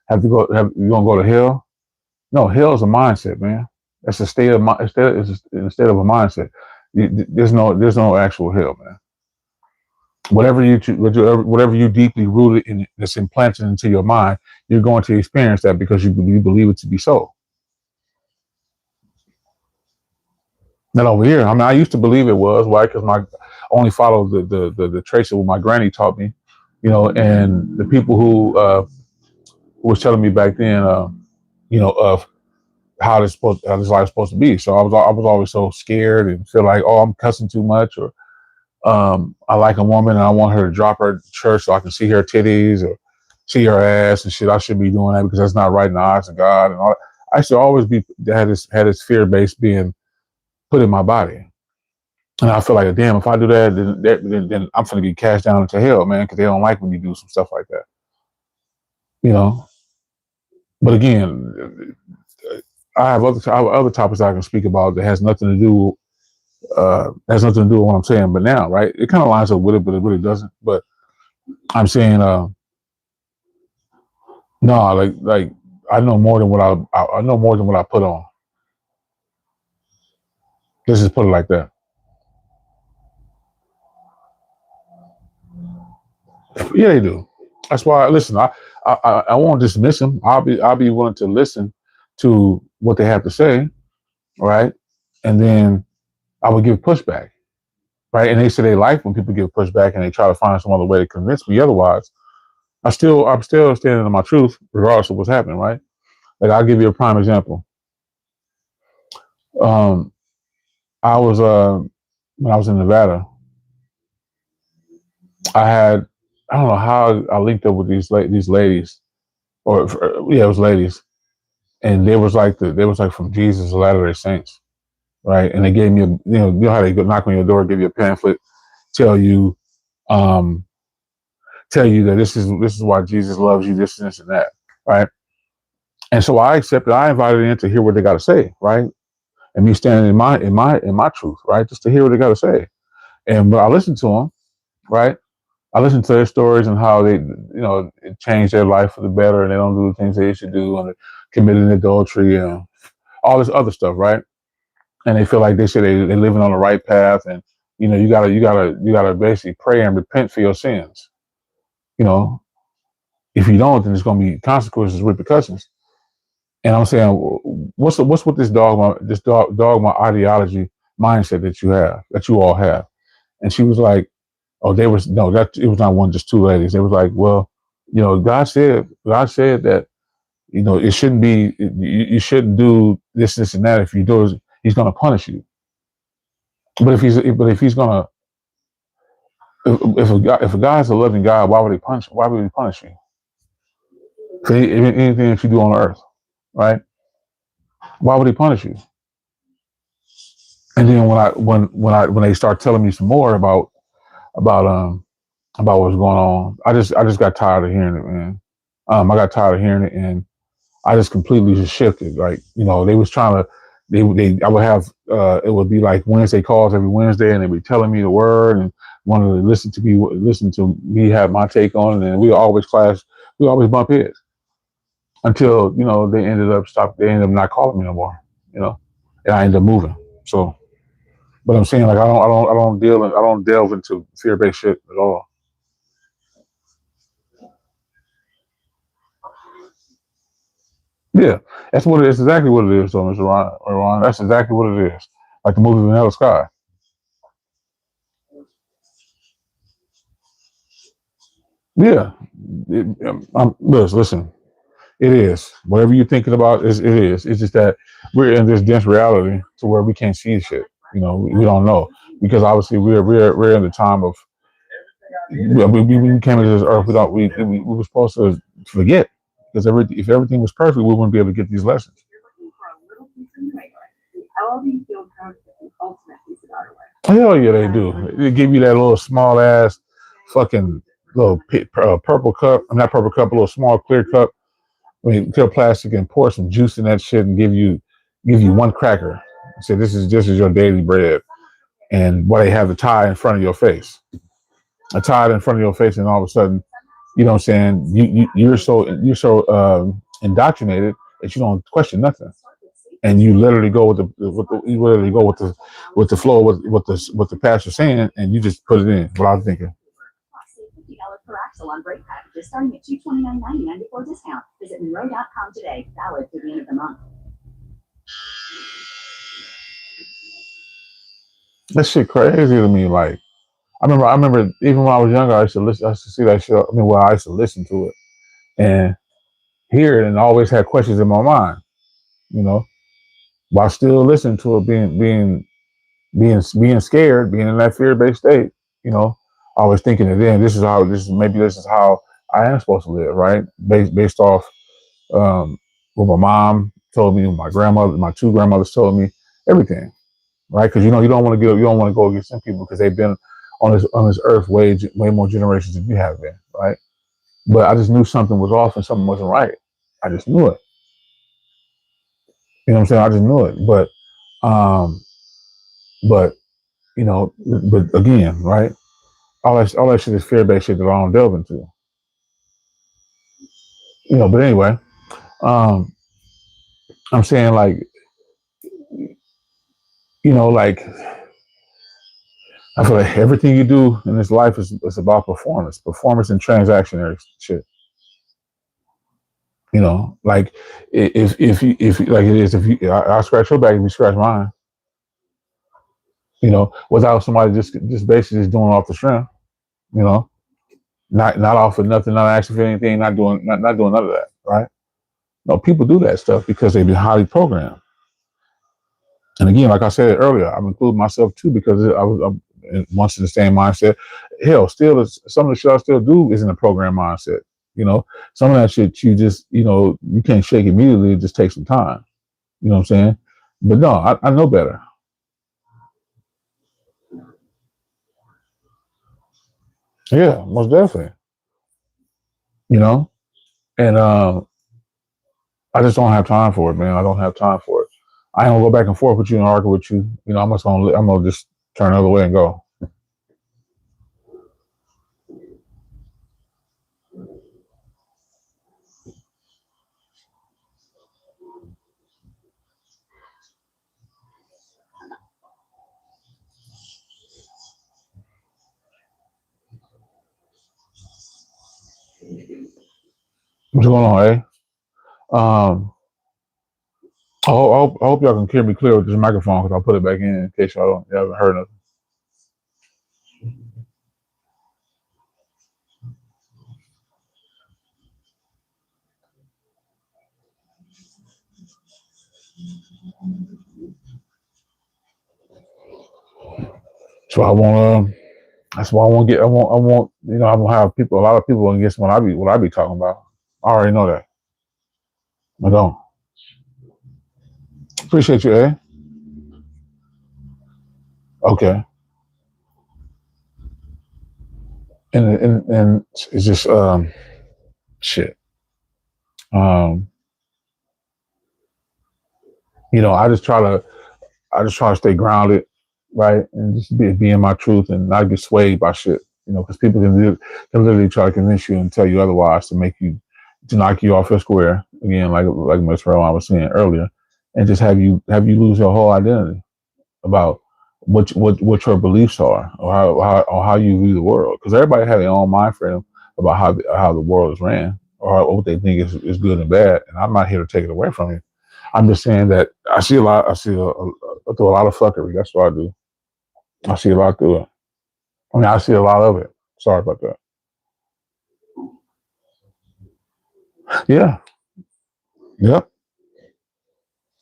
have to go have you gonna go to hell? No, hell is a mindset, man. That's a state of mind. It's a state of a mindset. There's no actual hell, man. Whatever you deeply rooted in, that's implanted into your mind, you're going to experience that because you believe it to be so. Not over here. I mean, I used to believe it was why because my only followed the trace of what my granny taught me, and the people who was telling me back then, of how this life's supposed to be. So I was always so scared and feel like, oh, I'm cussing too much, or I like a woman and I want her to drop her church so I can see her titties or see her ass and shit. I should be doing that because that's not right in the eyes of God and all that. I should always be had this fear base being put in my body. And I feel like, damn, if I do that, then I'm going to be cast down into hell, man, because they don't like when you do some stuff like that, you know. But again, I have other topics I can speak about that has nothing to do with what I'm saying. But now, right, it kind of lines up with it, but it really doesn't. But I'm saying, no, like I know more than what I know more than what I put on. Let's just put it like that. Yeah, they do. That's why. Listen, I won't dismiss them. I'll be willing to listen to what they have to say, right? And then I would give pushback, right? And they say they like when people give pushback and they try to find some other way to convince me otherwise. I'm still standing on my truth, regardless of what's happening, right? Like I'll give you a prime example. Um, I was when I was in Nevada, I don't know how I linked up with these ladies, or yeah, it was ladies, and they was like from Jesus of Latter Day Saints, right? And they gave me you know how they go knock on your door, give you a pamphlet, tell you um tell you that this is why Jesus loves you, this and this and that, right? And so I accepted. I invited in to hear what they got to say, right? And me standing in my truth, right, just to hear what they got to say. And but I listened to them, right? I listened to their stories and how it changed their life for the better, and they don't do the things they should do, and they committed adultery and all this other stuff, right? And they feel like they say they're living on the right path, and you gotta basically pray and repent for your sins. You know, if you don't, then there's gonna be consequences, repercussions. And I'm saying, what's with this dogma ideology mindset that you all have? And she was like, oh, they was no, that it was not one, just two ladies. They was like, well, God said that it shouldn't be, you shouldn't do this, and that. If you do, He's going to punish you. But if He's gonna, if a God's a loving God, why would He punish? Why would He punish you for anything that you do on earth, right? Why would He punish you? And then when they start telling me some more about about what's going on, I just got tired of hearing it, man. I got tired of hearing it, and I just completely just shifted. Like, they was trying to, I would have, it would be like Wednesday calls every Wednesday, and they'd be telling me the word and wanted to listen to me have my take on it, and we always bump heads until they ended up not calling me no more, you know, and I ended up moving. So, but I'm saying, like, I don't delve into fear based shit at all. Yeah, that's what it is. Exactly what it is, though, Mr. Ron. That's exactly what it is. Like the movie Vanilla Sky. Yeah, listen. It is whatever you're thinking about. It is. It's just that we're in this dense reality to where we can't see shit. We don't know because obviously we're in the time of we came into this earth. We were supposed to forget because if everything was perfect, we wouldn't be able to get these lessons. Hell yeah, they do. They give you that little small ass fucking little purple cup. I'm not purple cup, a little small clear cup. I mean, clear plastic, and pour some juice in that shit and give you one cracker. Say this is your daily bread, and what they have the tie in front of your face, a tie in front of your face, and all of a sudden, you know what I'm saying? You're so indoctrinated that you don't question nothing, and you literally go with the you literally go with the flow what the pastor's saying, and you just put it in without thinking. That shit crazy to me. Like I remember even when I was younger, I used to see that shit. I mean, well, I used to listen to it and hear it, and always had questions in my mind. You know, while still listening to it, being scared, being in that fear based state. You know, always thinking that then this is how I am supposed to live, right? Based off what my mom told me, my grandmother, my two grandmothers told me, everything, right? Because you don't want to go against some people because they've been on this earth way more generations than you have been, right? But I just knew something was off and something wasn't right. I just knew it. You know what I'm saying? I just knew it. Um, but but again, right? All that shit is fear based shit that I don't delve into. But anyway, um, I'm saying like like I feel like everything you do in this life is about performance and transactionary shit. Like if like it is if you I scratch your back if you scratch mine. Without somebody just basically just doing off the strength. You know, not offering nothing, not asking for anything, not doing none of that. Right? No, people do that stuff because they've been highly programmed. And again, like I said earlier, I'm including myself too because I'm once in the same mindset. Hell, still some of the shit I still do is in a program mindset. You know, some of that shit you just you can't shake immediately. It just takes some time. You know what I'm saying? But no, I know better. Yeah, most definitely. You know, and I just don't have time for it, man. I don't have time for it. I ain't gonna go back and forth with you and argue with you. I'm gonna just turn the other way and go. What's going on, eh? I hope y'all can hear me clear with this microphone because I'll put it back in case you haven't heard of it. So I want to. That's why I want to get. I want. I'm gonna have people. A lot of people against what I be talking about. I already know that. I don't appreciate you, eh? Okay. And it's just shit. Um, I just try to stay grounded, right, and just be in my truth and not get swayed by shit. Because people can literally try to convince you and tell you otherwise to knock you off your square again, like Miss Rowe I was saying earlier, and just have you lose your whole identity about what your beliefs are or how you view the world. Because everybody has their own mind frame about how the world is ran or what they think is good and bad, and I'm not here to take it away from you. I'm just saying that I see a lot. I do a lot of fuckery. That's what I do. I see a lot through it. I mean, I see a lot of it. Sorry about that. Yeah. Yep.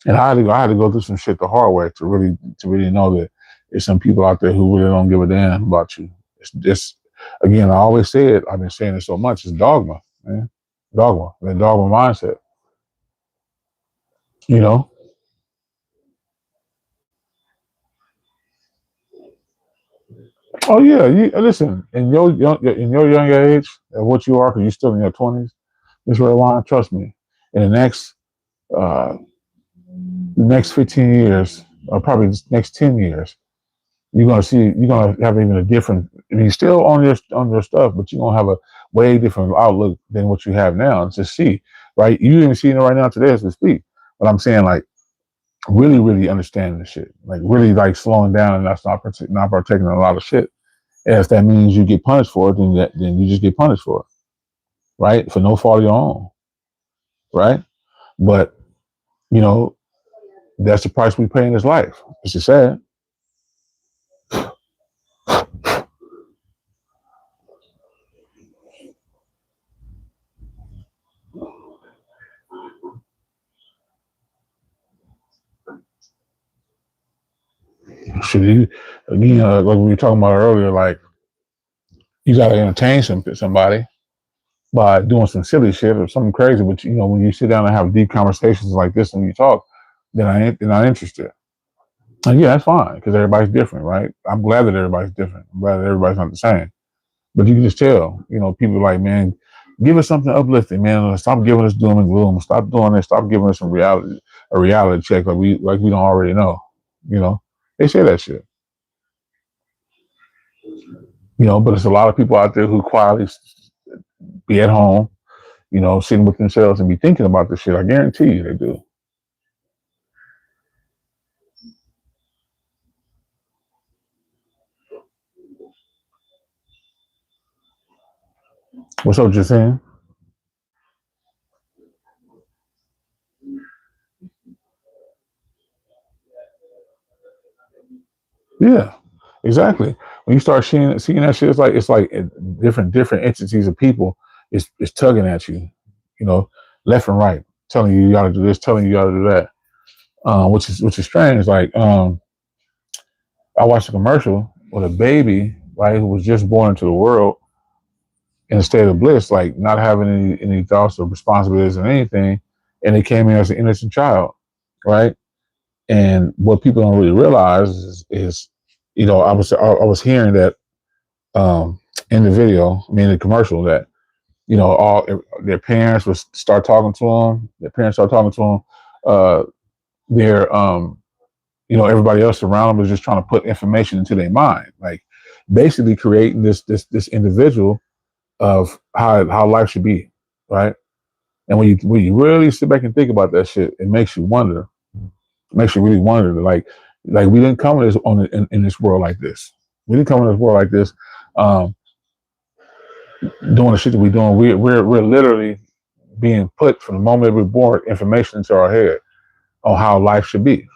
And I had to go through some shit the hard way to really know that there's some people out there who really don't give a damn about you. It's just again, I always say it. I've been saying it so much. It's dogma, man. Dogma. The dogma mindset. You know. Oh yeah, you listen in your young age, at what you are, because you're still in your 20s. This red line, trust me. In the uh, next 15 years, or probably the next 10 years, you're gonna have even a different. I mean, you're still on your stuff, but you're gonna have a way different outlook than what you have now. And just see, right? You even seeing it right now today as we speak. But I'm saying, like, really, really understanding the shit, like really like slowing down, and that's not partaking in a lot of shit. And if that means you get punished for it, then you just get punished for it, right? For no fault of your own, right? But you know, that's the price we pay in this life. It's just sad. Should you again, like we were talking about earlier, like you got to entertain somebody by doing some silly shit or something crazy. But you know, when you sit down and have deep conversations like this and you talk, then I ain't they're not interested. And yeah, that's fine because everybody's different, right? I'm glad that everybody's different. I'm glad that everybody's not the same. But you can just tell, you know, people are like, man, give us something uplifting, man. Stop giving us doom and gloom. Stop doing this. Stop giving us a reality check like we don't already know. You know, they say that shit. You know, but there's a lot of people out there who quietly be at home, you know, sitting with themselves and be thinking about this shit. I guarantee you they do. What's up, Justine? Yeah, exactly. When you start seeing that shit, it's like different entities of people is tugging at you, you know, left and right, telling you got to do this, telling you got to do that. Which is strange. Like, I watched a commercial with a baby, right, who was just born into the world in a state of bliss, like not having any thoughts or responsibilities or anything, and they came in as an innocent child, right? And what people don't really realize is you know, I was hearing that in the video, I mean, the commercial, that you know, all their parents would start talking to them. Their parents start talking to them. Uh, their you know, everybody else around them was just trying to put information into their mind, like basically creating this individual of how life should be, right? And when you really sit back and think about that shit, it makes you wonder. It makes you really wonder, like we didn't come in in this world like this. We didn't come in this world like this, um, doing the shit that we're doing. We're literally being put from the moment we're born information into our head on how life should be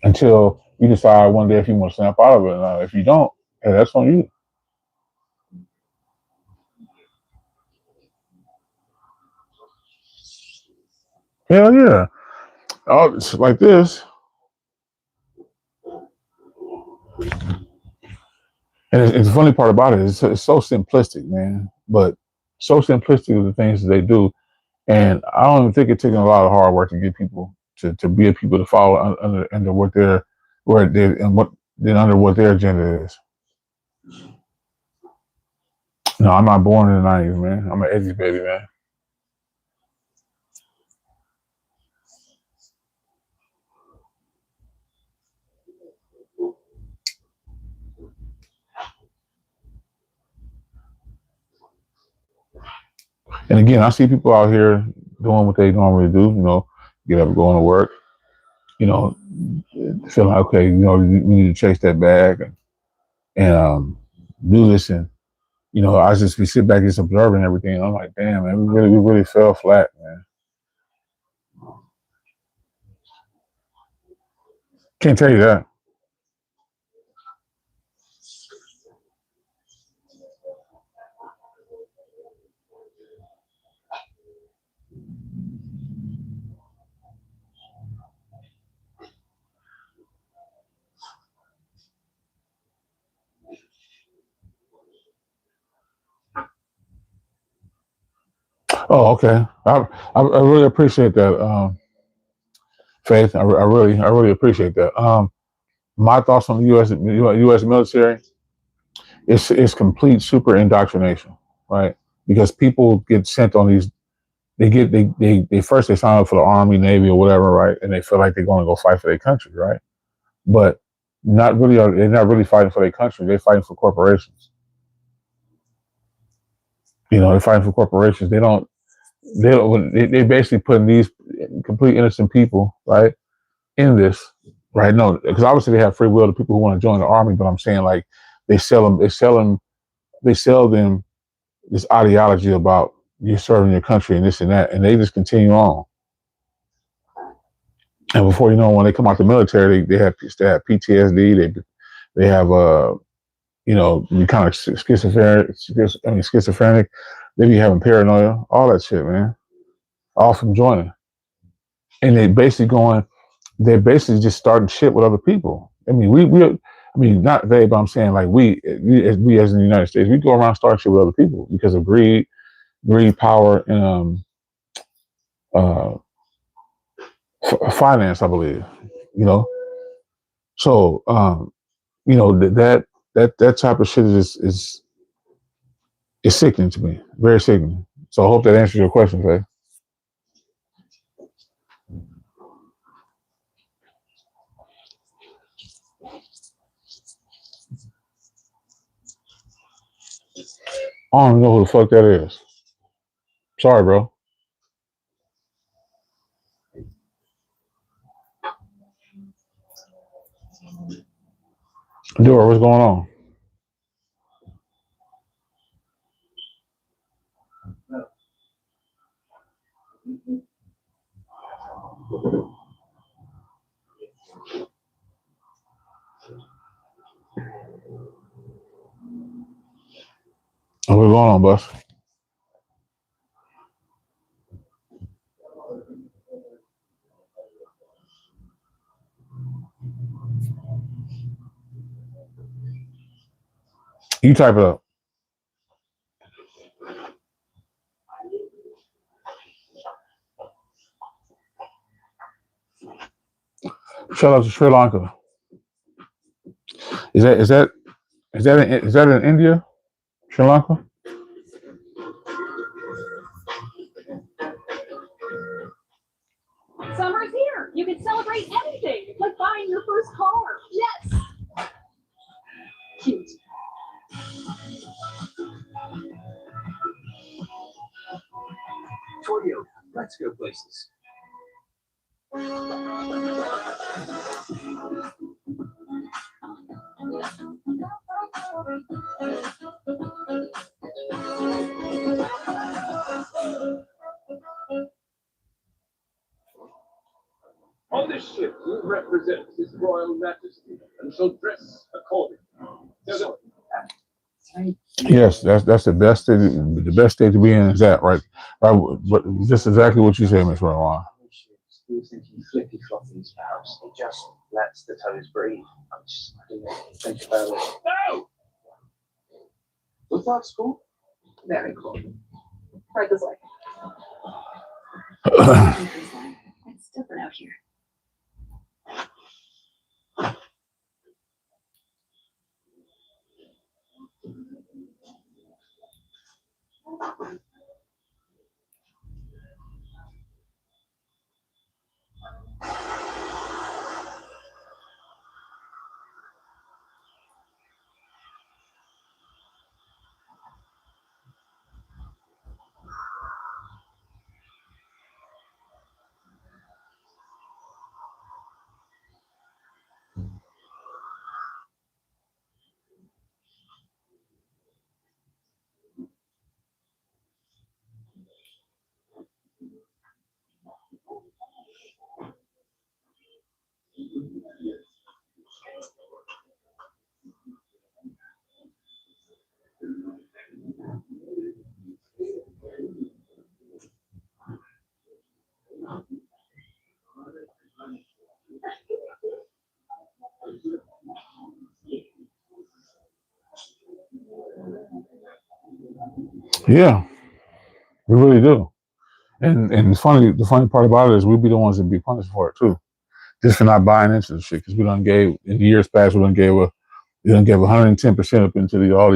until you decide one day if you want to snap out of it. If you don't, hey, that's on you. Hell yeah. Oh, it's like this. And it's the funny part about it is it's so simplistic, man. But so simplistic of the things that they do. And I don't even think it taking a lot of hard work to get people to be people to follow under what their where they and what then under what their agenda is. No, I'm not born in the '90s, man. I'm an '80s baby, man. And again, I see people out here doing what they normally do. You know, get up, going to work. You know, feeling like, okay. You know, we need to chase that bag and do this. And you know, I just we sit back just observing everything. And I'm like, damn, man, we really fell flat, man. Can't tell you that. Oh, okay. I really appreciate that, Faith. I really appreciate that. My thoughts on the U.S. military. It's complete super indoctrination, right? Because people get sent on these. They first they sign up for the army, navy, or whatever, right? And they feel like they're going to go fight for their country, right? But not really. They're not really fighting for their country. They're fighting for corporations. They're fighting for corporations. They basically putting these complete innocent people, right, in this, right? No, because obviously they have free will to people who want to join the army, but I'm saying like they sell them this ideology about you serving your country and this and that, and they just continue on. And before you know, when they come out the military, they have PTSD. They have you kind of schizophrenic. They be having paranoia, all that shit, man, all from joining. And they're basically just starting shit with other people. I mean, not they, but I'm saying like we as in the United States, we go around starting shit with other people because of greed, power, and uh, finance, I believe. You know, so that type of shit is sickening to me, very sickening. So I hope that answers your question, Faye. I don't even know who the fuck that is. Sorry, bro. Dora, what's going on? What's going on, boss? You type it up. Shout out to Sri Lanka. Is that in India? Sri Lanka? Summer's here. You can celebrate anything, like buying your first car. Yes. Cute. Toyota, let's go places. On this ship, you represent His Royal Majesty and shall dress accordingly. Yes, that's the best thing. The best state to be in is that, right? But just exactly what you said, Miss Rowan. He was thinking flippy floppies, perhaps. He just lets the toes breathe. I didn't think about it. No! What's that school? Very cool. Right this way. It's different out here. Yeah, we really do. And the funny part about it is we be the ones that be punished for it too, just for not buying into the shit. Because we done gave in years past, we done gave You don't give 110% up into all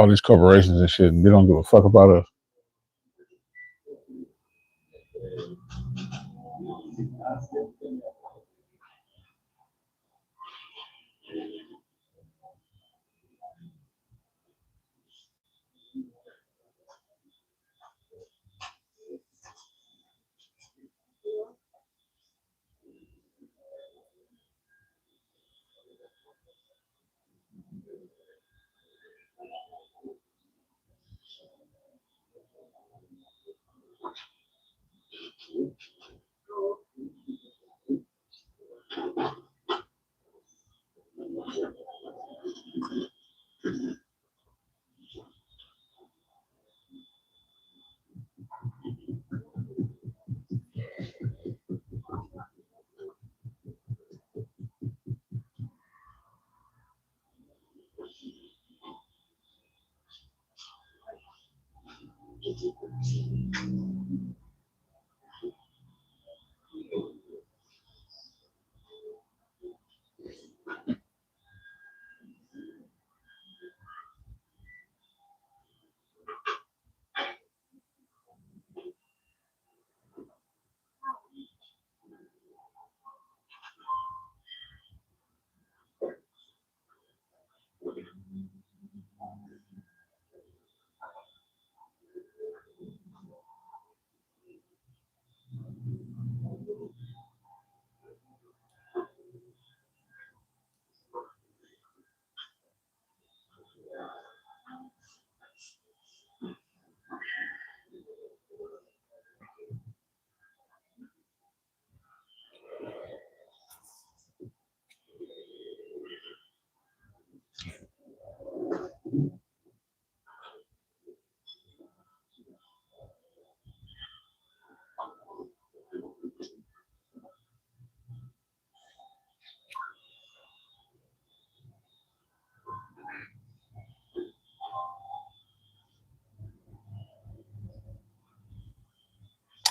these corporations and shit, and they don't give a fuck about us.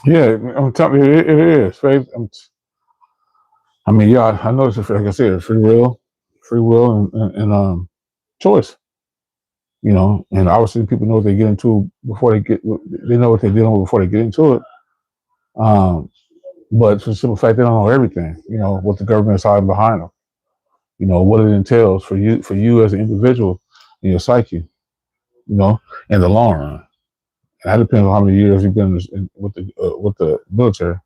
Yeah, I'm telling you, it is. Faith. I mean, yeah, I know it's like I said, free will, and choice. You know, and obviously people know what they get into before they know what they're dealing with before they get into it. Um, but for the simple fact they don't know everything. You know what the government is hiding behind them. You know what it entails for you as an individual in your psyche. You know, in the long run. And that depends on how many years you've been with the military.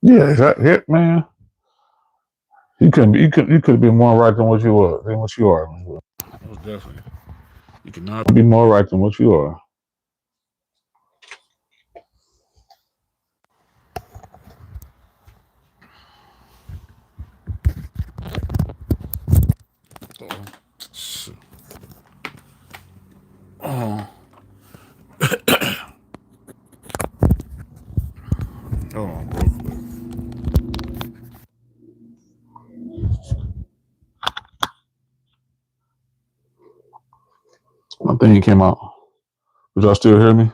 Yeah, it, man. You could be more right than what you are. Most definitely. You cannot be more right than what you are. Oh, hold on, bro. My thing came out. Did y'all still hear me?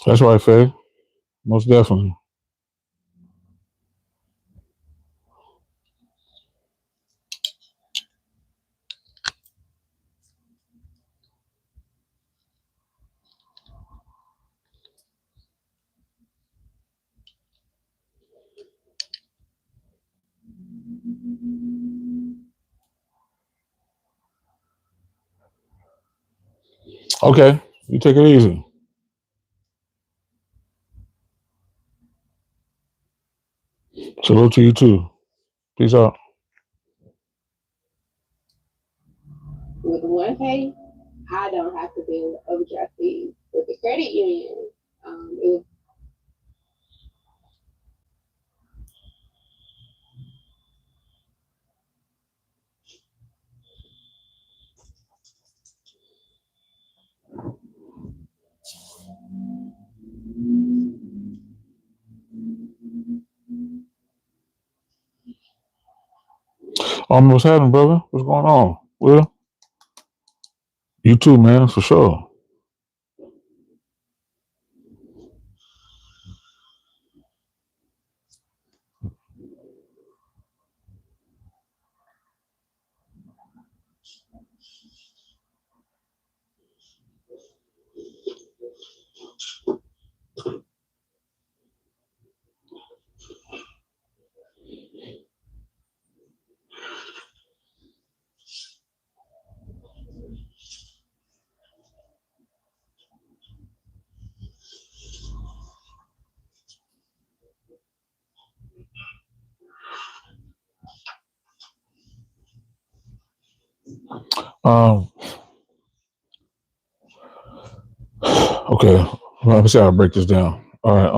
That's right, Faye. Most definitely. Okay, you take it easy. Salute to you too. Peace out. With 1K, I don't have to bill overdraft fees. With the credit union, it was What's happening, brother? What's going on? Well, you too, man, for sure. Um, okay. Well, let me see how to break this down. All right.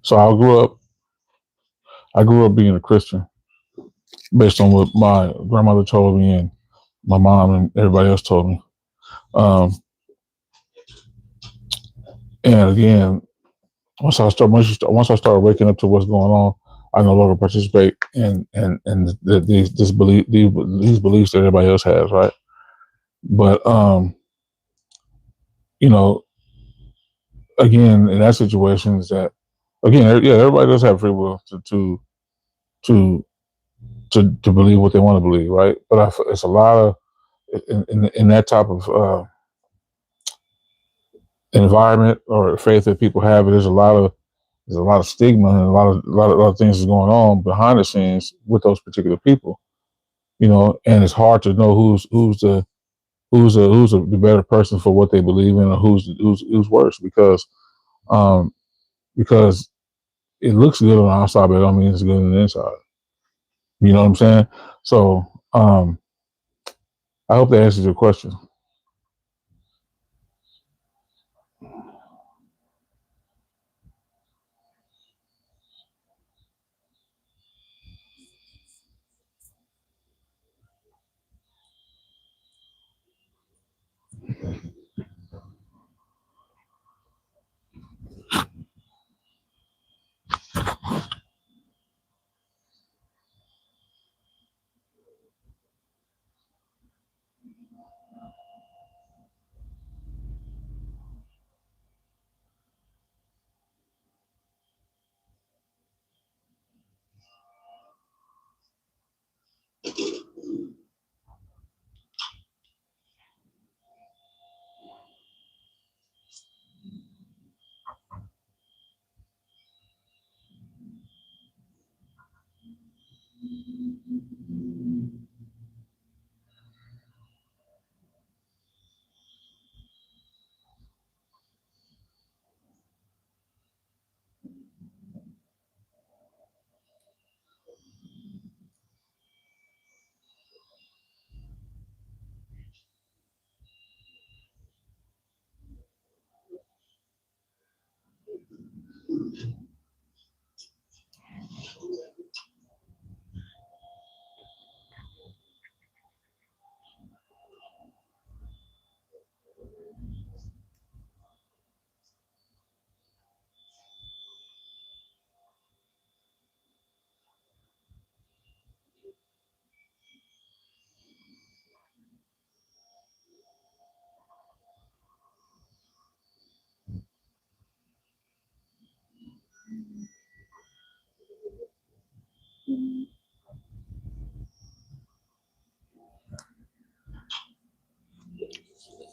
So I grew up being a Christian based on what my grandmother told me and my mom and everybody else told me. Um, and again, once I started waking up to what's going on, I no longer participate in these beliefs that everybody else has, right? But you know, again, in that situation is that again, yeah, everybody does have free will to to believe what they want to believe, right? But it's a lot of in that type of environment or faith that people have. There's a lot of stigma and a lot of things is going on behind the scenes with those particular people, and it's hard to know the better person for what they believe in or who's worse um because it looks good on the outside, but it don't mean it's good on the inside. You know what I'm saying? So I hope that answers your question.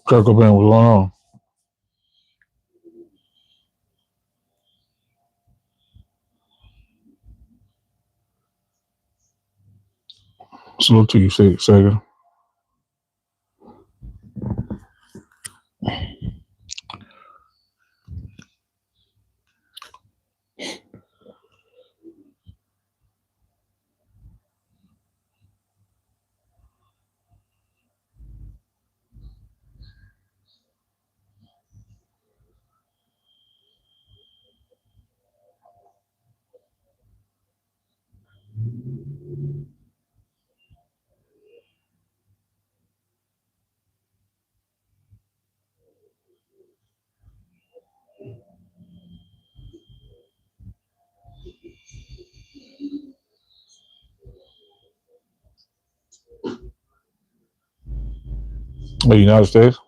Kirk Cobain, what's going on? Salute to you, Sega. The United States.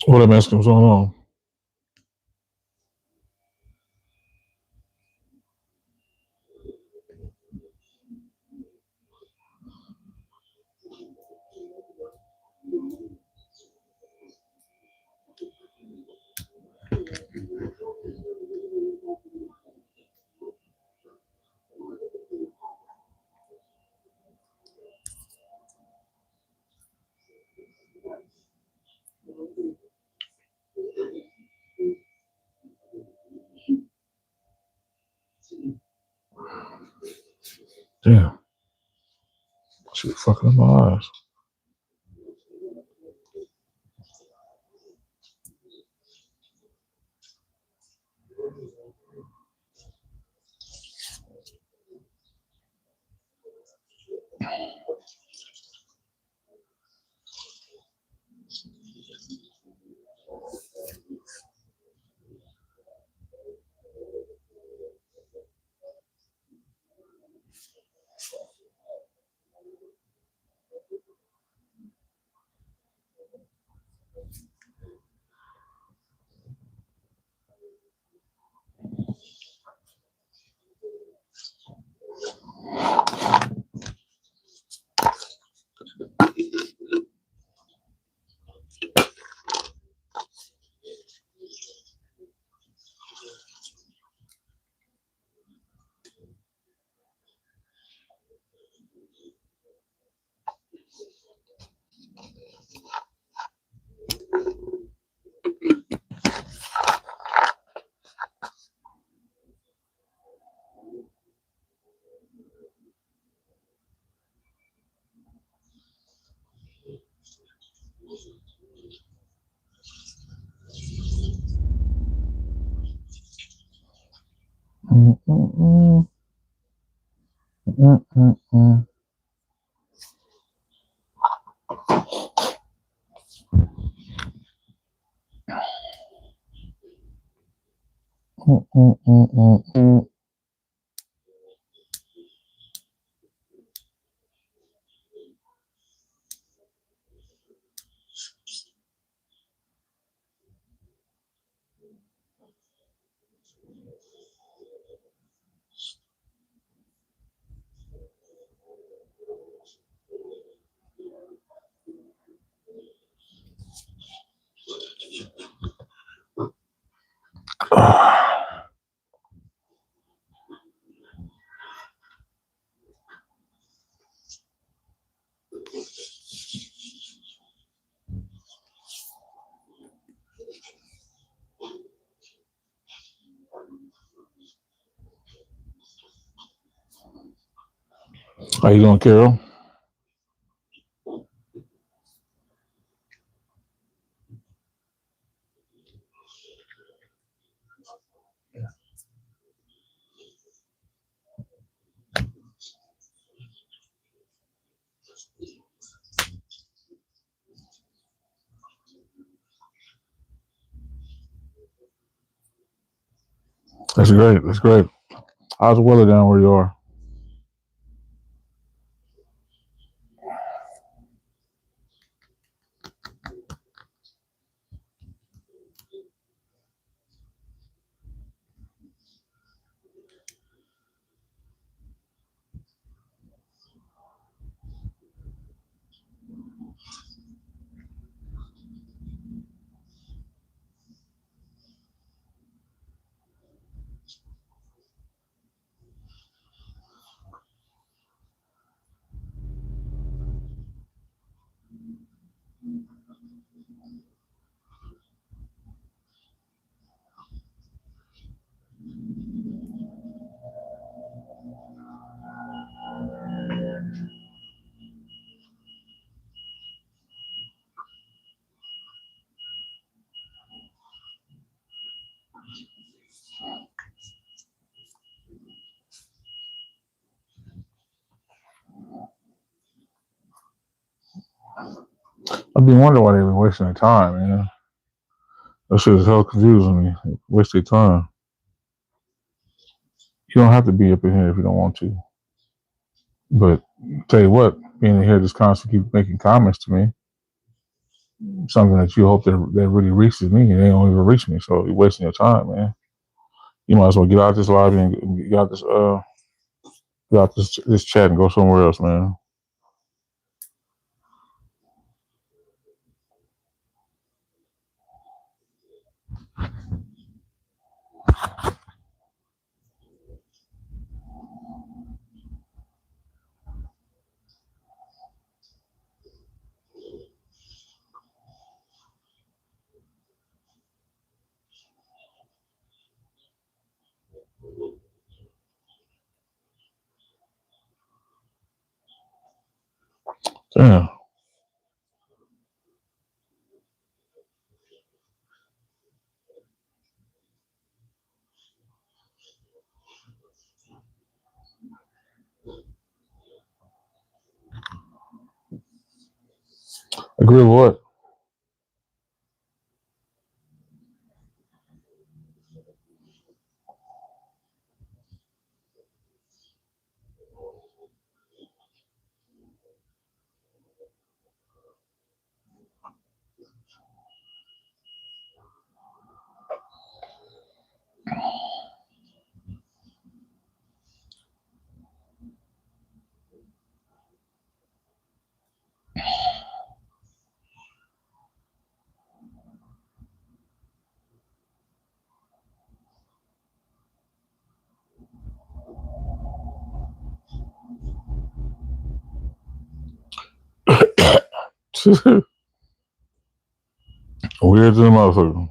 What I'm asking, what's going on? Damn, shit, fucking up my eyes. Mm-mm-mm. Mm-mm-mm. Mm-mm-mm-mm. How you doing, Carol? That's great. That's great. How's the weather down where you are? I've been wondering why they be wasting their time, man. That shit is hell confusing me. Waste their time. You don't have to be up in here if you don't want to. But tell you what, being in here just constantly keep making comments to me, something that you hope that really reaches me, and they don't even reach me. So you're wasting your time, man. You might as well get out this lobby and get out this chat and go somewhere else, man. Damn. Agree with what? Weird to the motherfucker.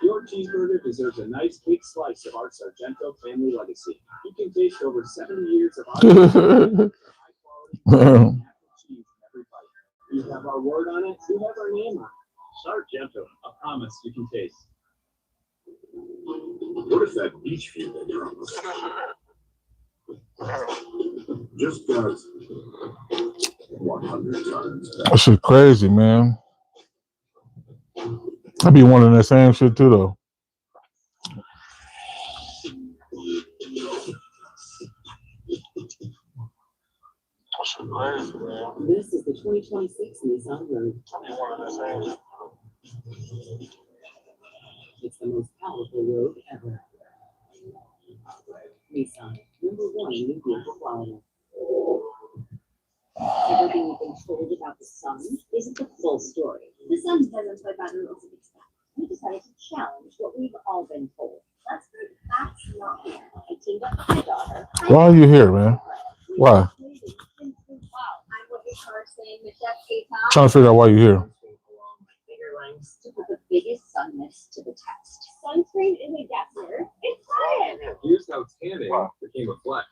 Your cheeseburger deserves a nice big slice of our Sargento family legacy. You can taste over 70 years of our high quality cheese in every bite. You have our word on it, you have our name on it. Sargento, a promise you can taste. What is that beach view that you're on? Just got 100 times. That shit crazy, man. I be wondering that same shit too, though. This is the 2026 Nissan Rogue. It's the most powerful Rogue ever. Nissan, #1 in vehicle quality. Everything you've been told about the sun isn't the full story. The sun doesn't play by the rules of the sky. We decided to challenge what we've all been told. That's not fair. I teamed up with my daughter. Why are you here, man? Why? Trying to figure out why you're here. To put the biggest sun myths to the test. Sunscreen isn't guesswork. It's science. Here's how tanning became a flex.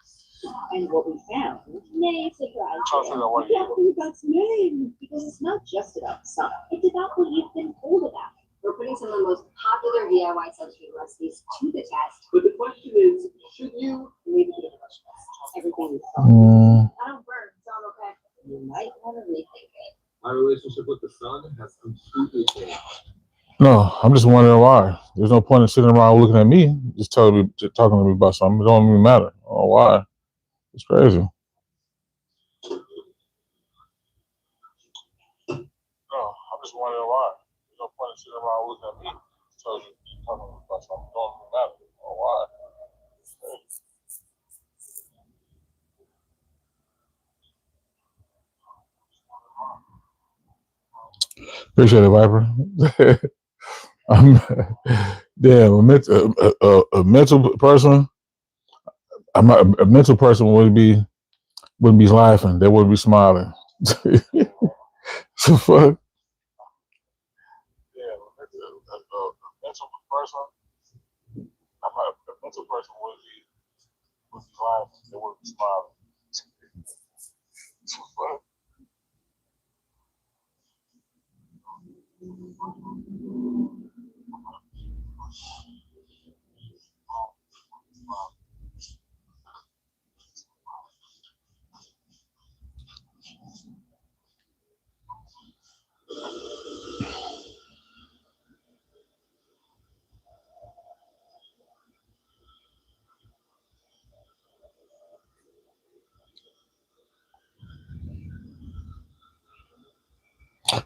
And what we found may surprise you. Yeah, that's name. Because it's not just about the sun. It's about what you've been told about it. We're putting some of the most popular DIY sunscreen recipes to the test. But the question is, should you Leave it to the professionals. Everything is fine. I don't burn, so I'm okay. You might want to rethink it. My relationship No, I'm just wondering why. There's no point in sitting around looking at me, just talking to me about something. It don't even matter. I don't know why. It's crazy. No, I'm just wondering why. There's no point in sitting around looking at me, just talking to me about something. It don't even matter. I don't know why. Appreciate it, Viper. I'm damn a mental person. I'm not, a mental person wouldn't be laughing. They wouldn't be smiling. So fuck. Yeah, a mental person. I'm not, a mental person wouldn't be laughing. They wouldn't be smiling. So fuck.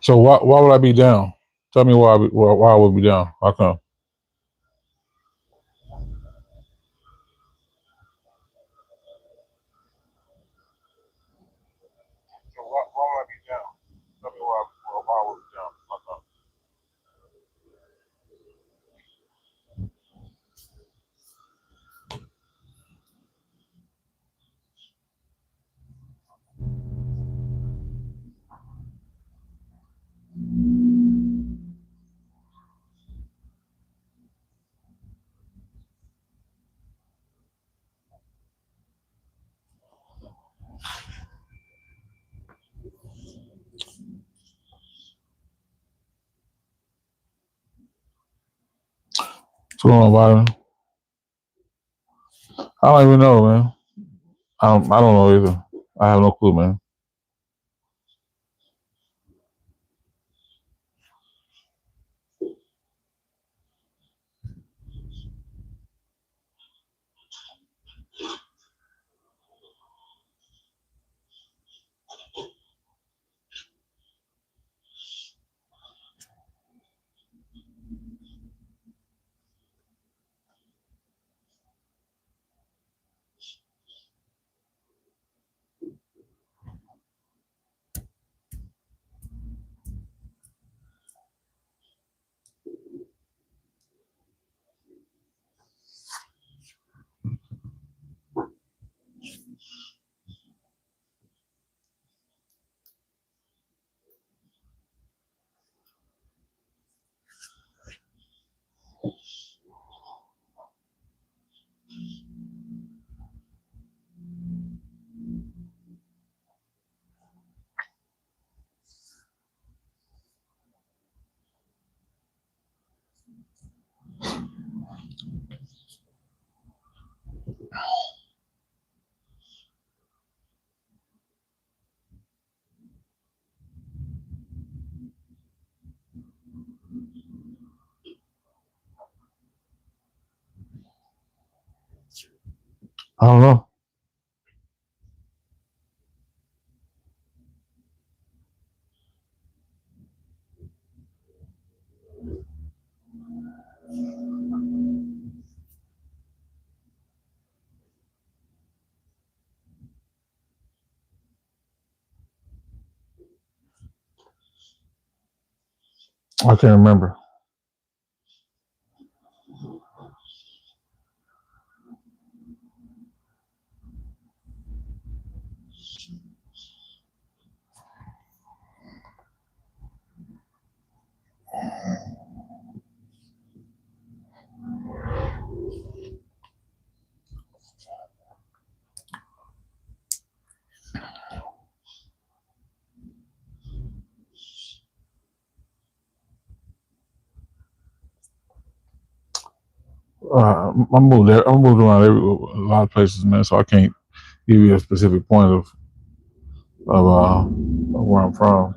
So why would I be down? Tell me why I would be down. How come? So why would I be down? Tell me why I would be down. How come? What's going on, Byron? I don't even know, man. I don't know either. I have no clue, man. I don't know. I can't remember. I moved there. I moved around a lot of places, man. So I can't give you a specific point of where I'm from.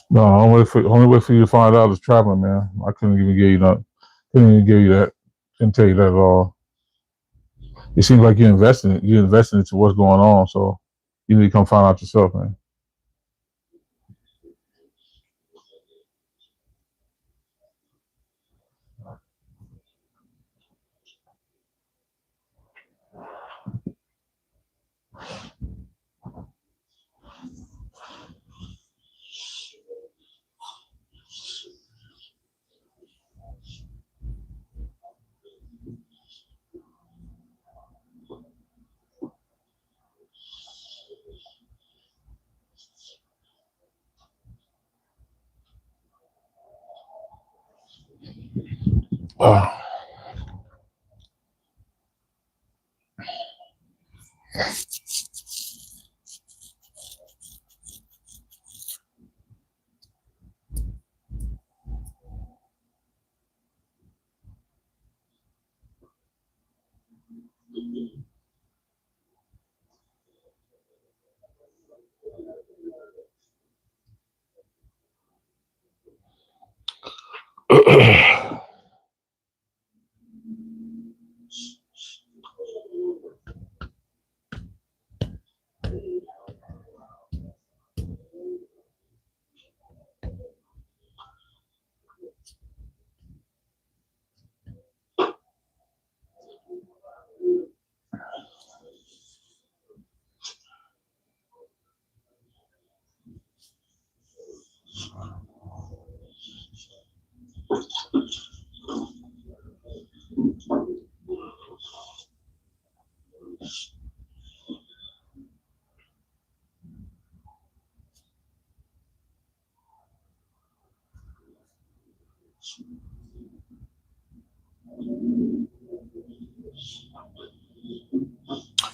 No, only way for you to find out is traveling, man. I couldn't even give you that. Couldn't even give you that. Couldn't tell you that at all. It seems like you're investing it. You're investing into what's going on. So you need to come find out yourself, man. Uh,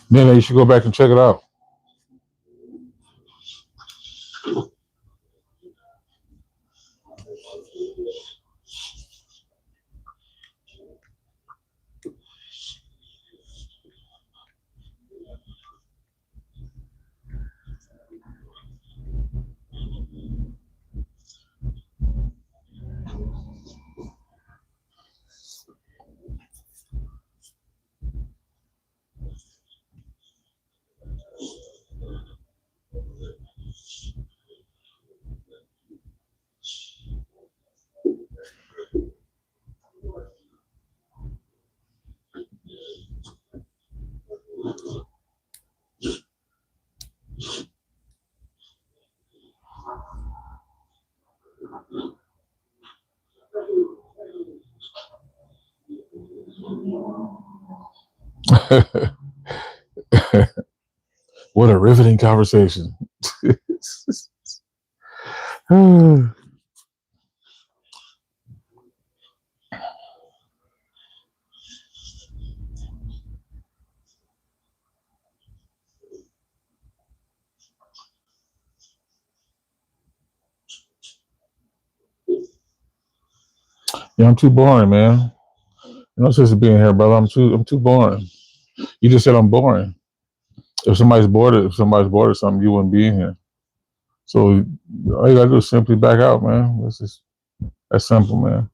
Then you should go back and check it out. What a riveting conversation. Yeah, I'm too boring, man. No sense of being here, brother. I'm too boring. You just said I'm boring. If somebody's bored of something, you wouldn't be in here. So all you gotta do is simply back out, man. That's simple, man.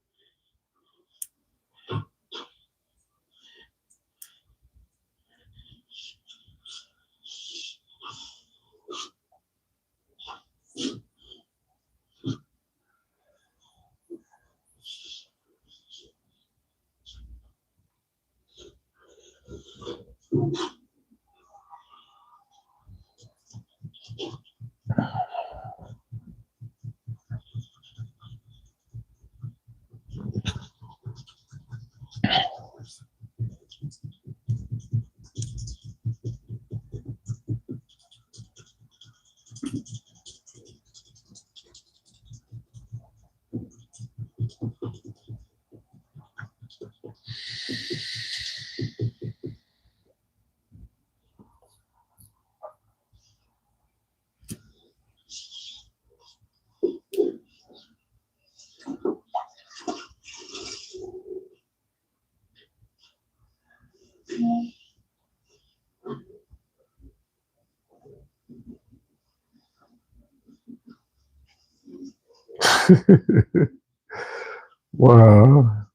Wow.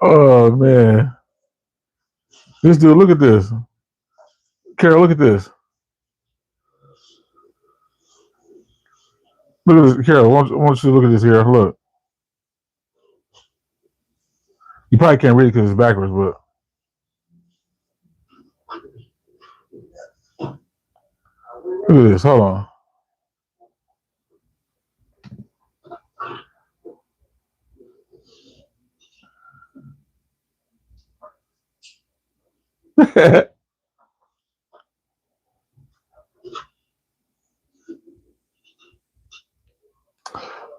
Oh man. This dude, look at this. Carol, look at this. Look at this. Carol, I want you to look at this here. Look. You probably can't read it because it's backwards, but look at this. Hold on. Let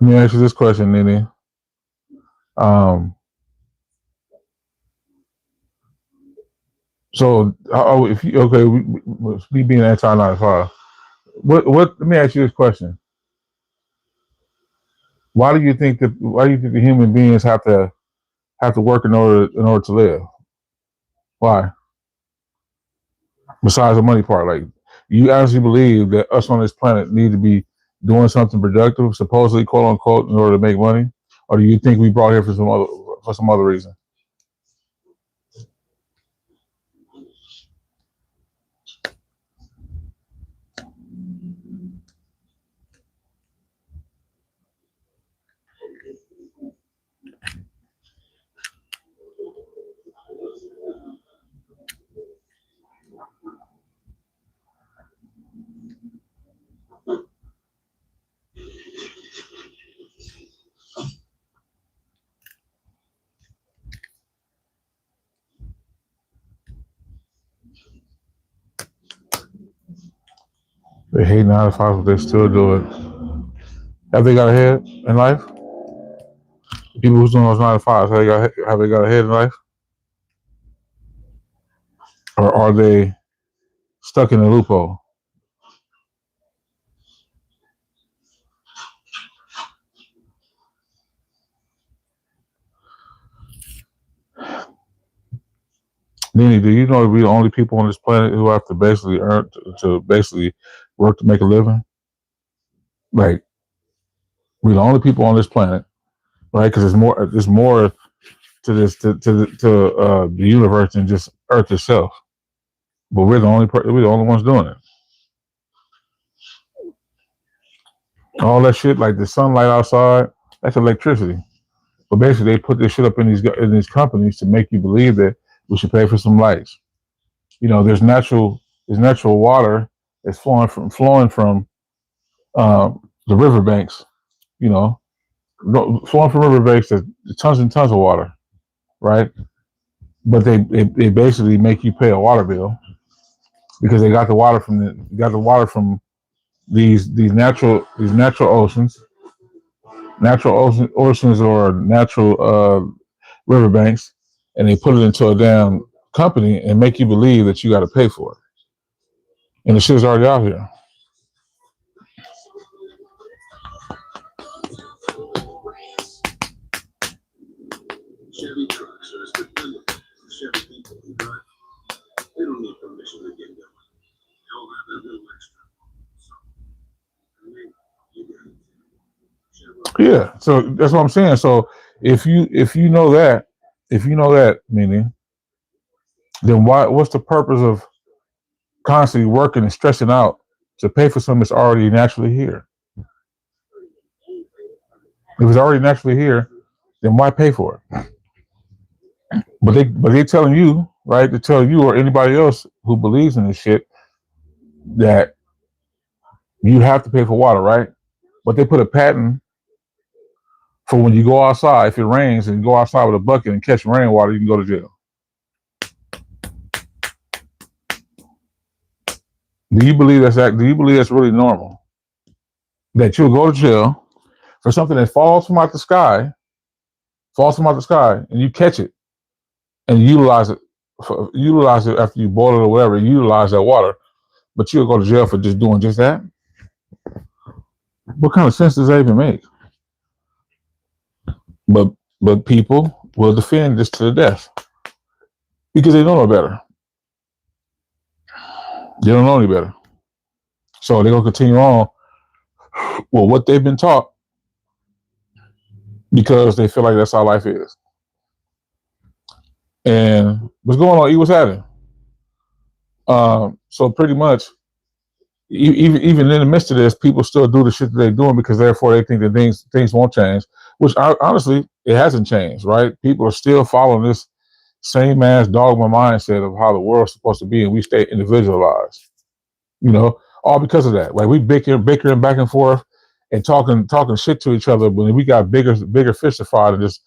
me ask you this question, Nene. So, if you okay, we being anti-95. What? Let me ask you this question. Why do you think the human beings have to work in order to live? Why? Besides the money part, like, you honestly believe that us on this planet need to be doing something productive, supposedly, quote unquote, in order to make money, or do you think we brought here for some other reason? They hate 9 to 5, but they still do it. Have they got ahead in life? People who's doing those 9 to 5s, have they got ahead in life, or are they stuck in a loophole? Nene, do you know we're the only people on this planet who have to basically earn to basically work to make a living? Like, we're the only people on this planet, right? Because there's more to this to the universe than just Earth itself. But we're the only ones doing it. All that shit, like the sunlight outside, that's electricity. But basically, they put this shit up in these companies to make you believe that we should pay for some lights. You know, there's natural water that's flowing from the riverbanks. You know, flowing from riverbanks, there's tons and tons of water, right? But they basically make you pay a water bill because they got the water from these natural oceans, or natural riverbanks, and they put it into a damn company and make you believe that you got to pay for it, and the shit's already out here. Chevy trucks are as dependable as Chevy people who drive. They don't need permission to get going. They all have that little extra. So, I mean, you got it. Yeah, so that's what I'm saying. So if you know that, meaning, then what's the purpose of constantly working and stressing out to pay for something that's already naturally here? If it's already naturally here, then why pay for it? But they telling you, right? They tell you or anybody else who believes in this shit that you have to pay for water, right? But they put a patent for when you go outside, if it rains and you go outside with a bucket and catch rainwater, you can go to jail. Do you believe that's really normal? That you'll go to jail for something that falls from out the sky, and you catch it and utilize it after you boil it or whatever, utilize that water, but you'll go to jail for just doing just that? What kind of sense does that even make? But people will defend this to the death because they know no better. They don't know any better. So they're gonna continue on Well, what they've been taught because they feel like that's how life is. And what's going on? What's happening? So pretty much, even in the midst of this, people still do the shit that they're doing because therefore they think that things won't change. Which honestly, it hasn't changed, right? People are still following this same ass dogma mindset of how the world's supposed to be, and we stay individualized. All because of that. Like we bickering back and forth and talking shit to each other, but we got bigger fish to fry than this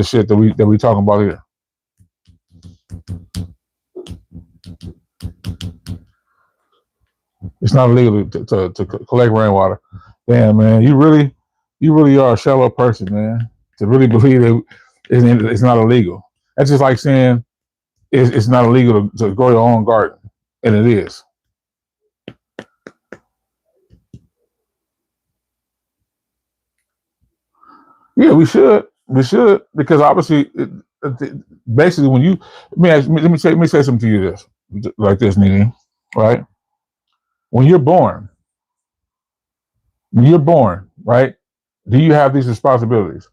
shit that we talking about here. It's not illegal to collect rainwater. Damn, man, you really are a shallow person, man. To really believe that it's not illegal. That's just like saying it's not illegal to grow your own garden, and it is. Yeah, we should because obviously, basically, when you let me say something to you like this, nigga, right? When you're born, right? Do you have these responsibilities?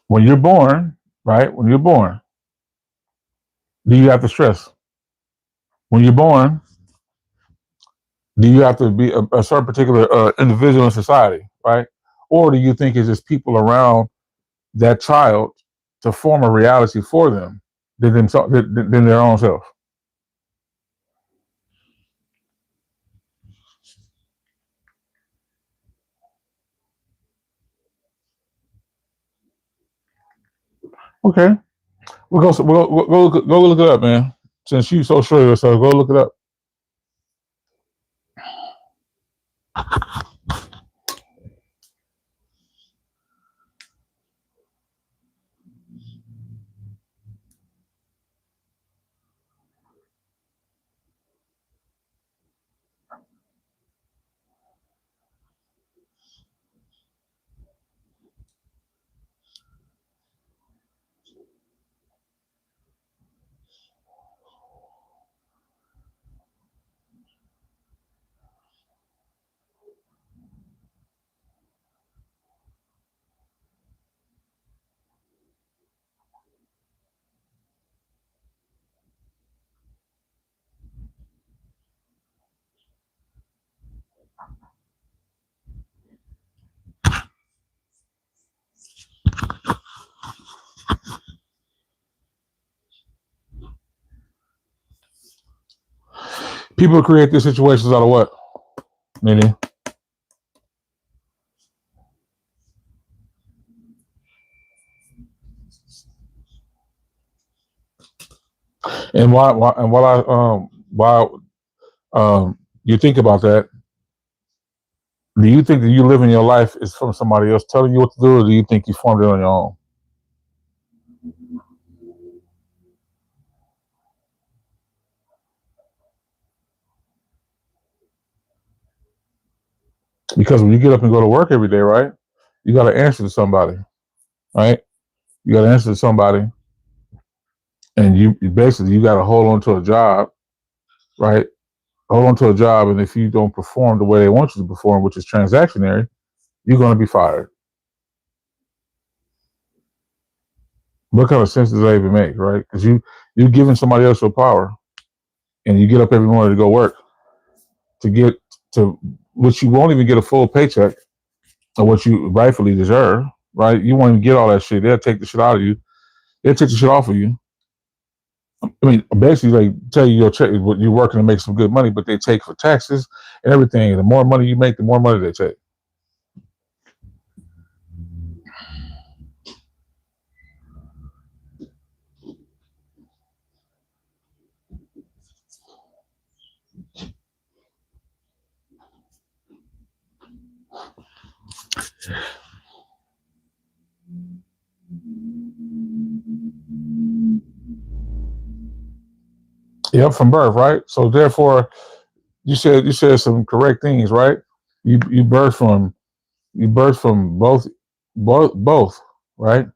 When you're born, right? When you're born, do you have to stress? When you're born, do you have to be a certain particular individual in society, right? Or do you think it's just people around that child to form a reality for them than their own self? Okay, we'll go look it up, man. Since you so sure of yourself, go look it up. People create these situations out of what, Nene? And why you think about that? Do you think that you living your life is from somebody else telling you what to do, or do you think you formed it on your own? Because when you get up and go to work every day, right, you got to answer to somebody, right? You got to answer to somebody, and you basically got to hold on to a job, right? Hold on to a job, and if you don't perform the way they want you to perform, which is transactionary, you're going to be fired. What kind of sense does that even make, right? Because you're giving somebody else your power, and you get up every morning to go work to get to which you won't even get a full paycheck of what you rightfully deserve, right? You won't even get all that shit. They'll take the shit out of you. They'll take the shit off of you. I mean, basically, they tell you you're working to make some good money, but they take for taxes and everything. The more money you make, the more money they take. Yep, from birth, right? So therefore, you said some correct things, right? You birth from both, right?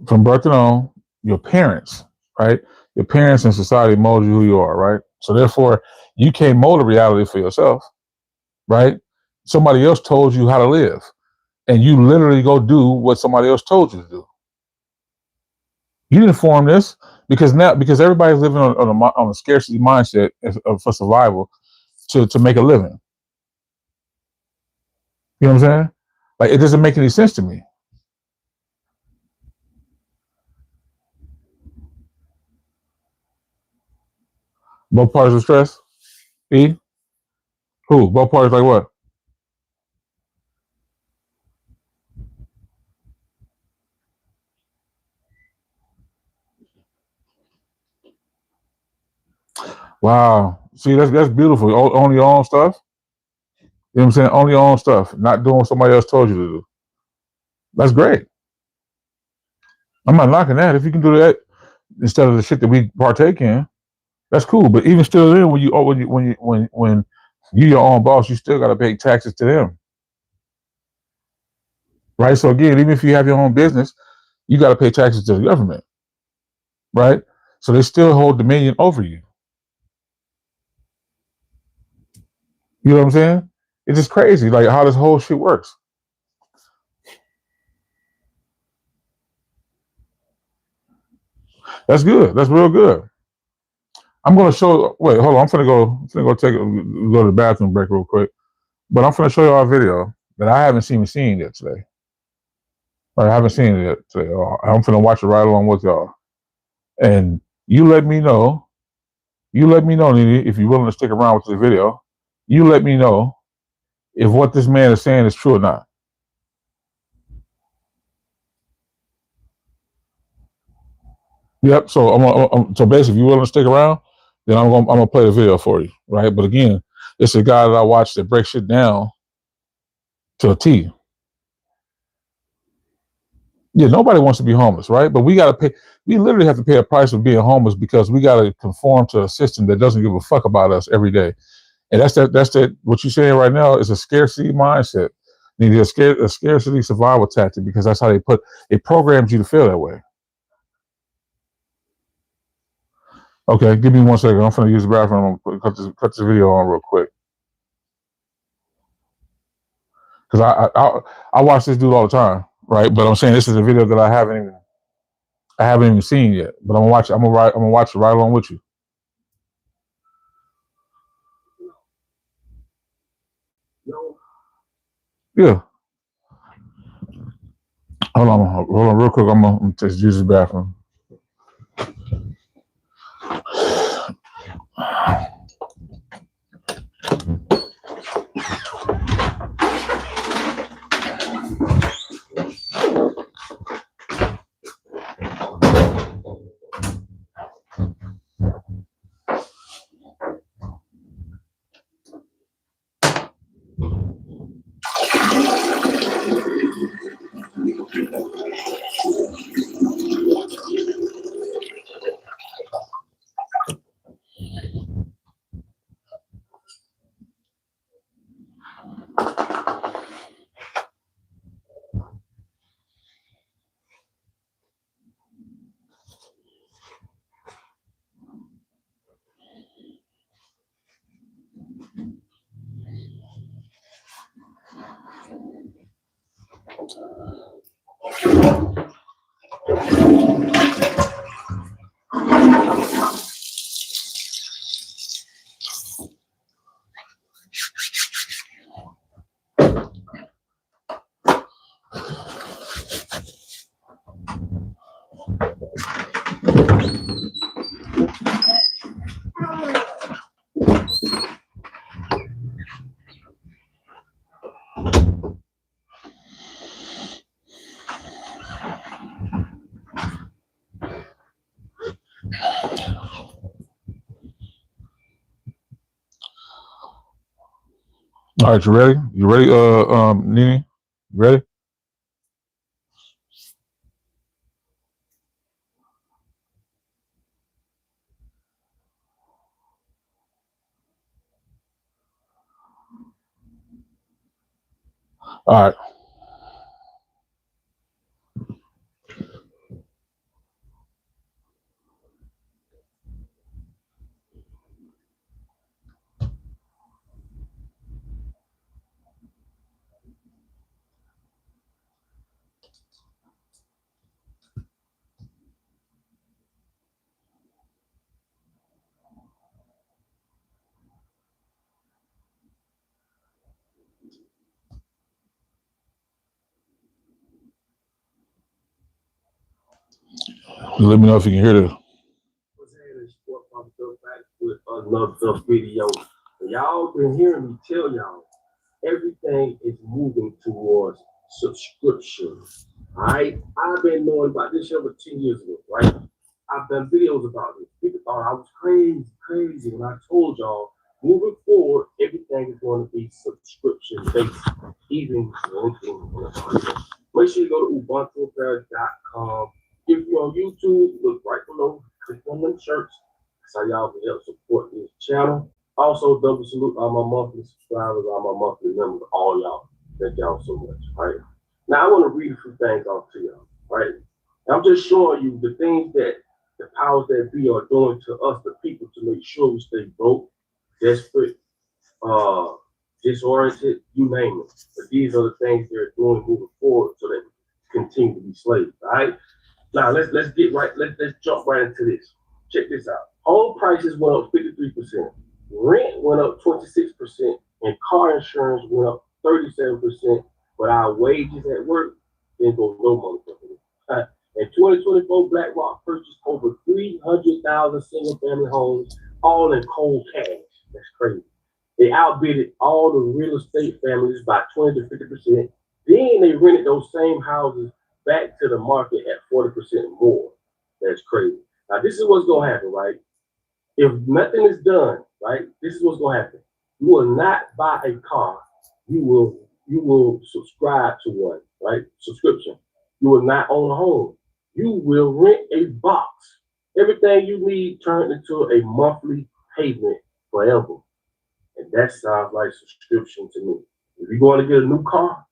From birth on, your parents, right? Your parents and society mold you who you are, right? So therefore, you can't mold a reality for yourself, right? somebody else told you how to live, and you literally go do what somebody else told you to do. You didn't form this because everybody's living on a scarcity mindset for survival to make a living. You know what I'm saying? Like, it doesn't make any sense to me. Both parties of stress. E. Who? Both parties like what? Wow. See, that's beautiful. Own your own stuff. You know what I'm saying? Own your own stuff. Not doing what somebody else told you to do. That's great. I'm not knocking that. If you can do that instead of the shit that we partake in, that's cool. But even still, then when you your own boss, you still got to pay taxes to them, right? So again, even if you have your own business, you got to pay taxes to the government, right? So they still hold dominion over you. You know what I'm saying? It's just crazy, like how this whole shit works. That's good. That's real good. I'm gonna show. Wait, hold on. I'm gonna go go to the bathroom break real quick. But I'm gonna show you our video that I haven't even seen yet today. Or I haven't seen it yet today. I'm gonna watch it right along with y'all. And you let me know. You let me know, Nene, if you're willing to stick around with the video. You let me know if what this man is saying is true or not. Yep. So basically, if you're willing to stick around, then I'm gonna play the video for you, right? But again, it's a guy that I watched that breaks shit down to a T. Yeah, nobody wants to be homeless, right? But we gotta pay. We literally have to pay a price for being homeless because we gotta conform to a system that doesn't give a fuck about us every day. And that's that. That's that. What you're saying right now is a scarcity mindset. You need a scarcity survival tactic because that's how it programs you to feel that way. Okay, give me 1 second. I'm gonna use the bathroom. I'm gonna cut this video on real quick because I watch this dude all the time, right? But I'm saying this is a video that I haven't even seen yet. But I'm gonna watch it right along with you. Yeah. Hold on, real quick. I'm gonna just use the bathroom. All right, you ready? You ready, Nene? You ready? All right. Let me know if you can hear this. Was saying this sport pump back with another video. Y'all been hearing me tell y'all everything is moving towards subscription. Alright? I've been knowing about this over 10 years ago, right? I've done videos about this. People thought I was crazy when I told y'all moving forward, everything is going to be subscription based, even anything. Make sure you go to ubuntuapparel.com. If you're on YouTube, look right below, click on them shirts. That's how y'all can help support this channel. Also, double salute all my monthly subscribers, all my monthly members, all y'all. Thank y'all so much, right? Now, I want to read a few things off to y'all, right? I'm just showing you the things that the powers that be are doing to us, the people, to make sure we stay broke, desperate, disoriented, you name it. But these are the things they're doing moving forward so that we continue to be slaves, all right? Now, let's get right, let's jump right into this. Check this out. Home prices went up 53%. Rent went up 26%, and car insurance went up 37%, but our wages at work didn't go no motherfucker. In 2024, BlackRock purchased over 300,000 single-family homes, all in cold cash. That's crazy. They outbidded all the real estate families by 20 to 50%. Then they rented those same houses back to the market at 40% more. That's crazy. Now, this is what's going to happen, right? If nothing is done, right, this is what's going to happen. You will not buy a car. You will subscribe to one, right? Subscription. You will not own a home. You will rent a box. Everything you need turned into a monthly payment forever. And that sounds like subscription to me. If you're going to get a new car,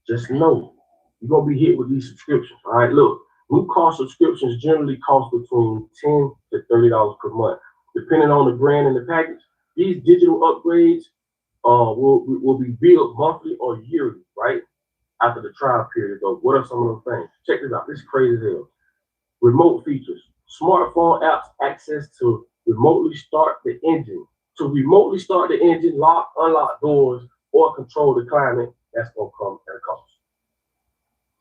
just know you're going to be hit with these subscriptions. All right, look, new car subscriptions generally cost between $10 to $30 per month. Depending on the brand and the package, these digital upgrades will be billed monthly or yearly, right? After the trial period, though. What are some of those things? Check this out. This is crazy as hell. Remote features. Smartphone apps access to remotely start the engine. To remotely start the engine, lock, unlock doors, or control the climate, that's going to come at a cost.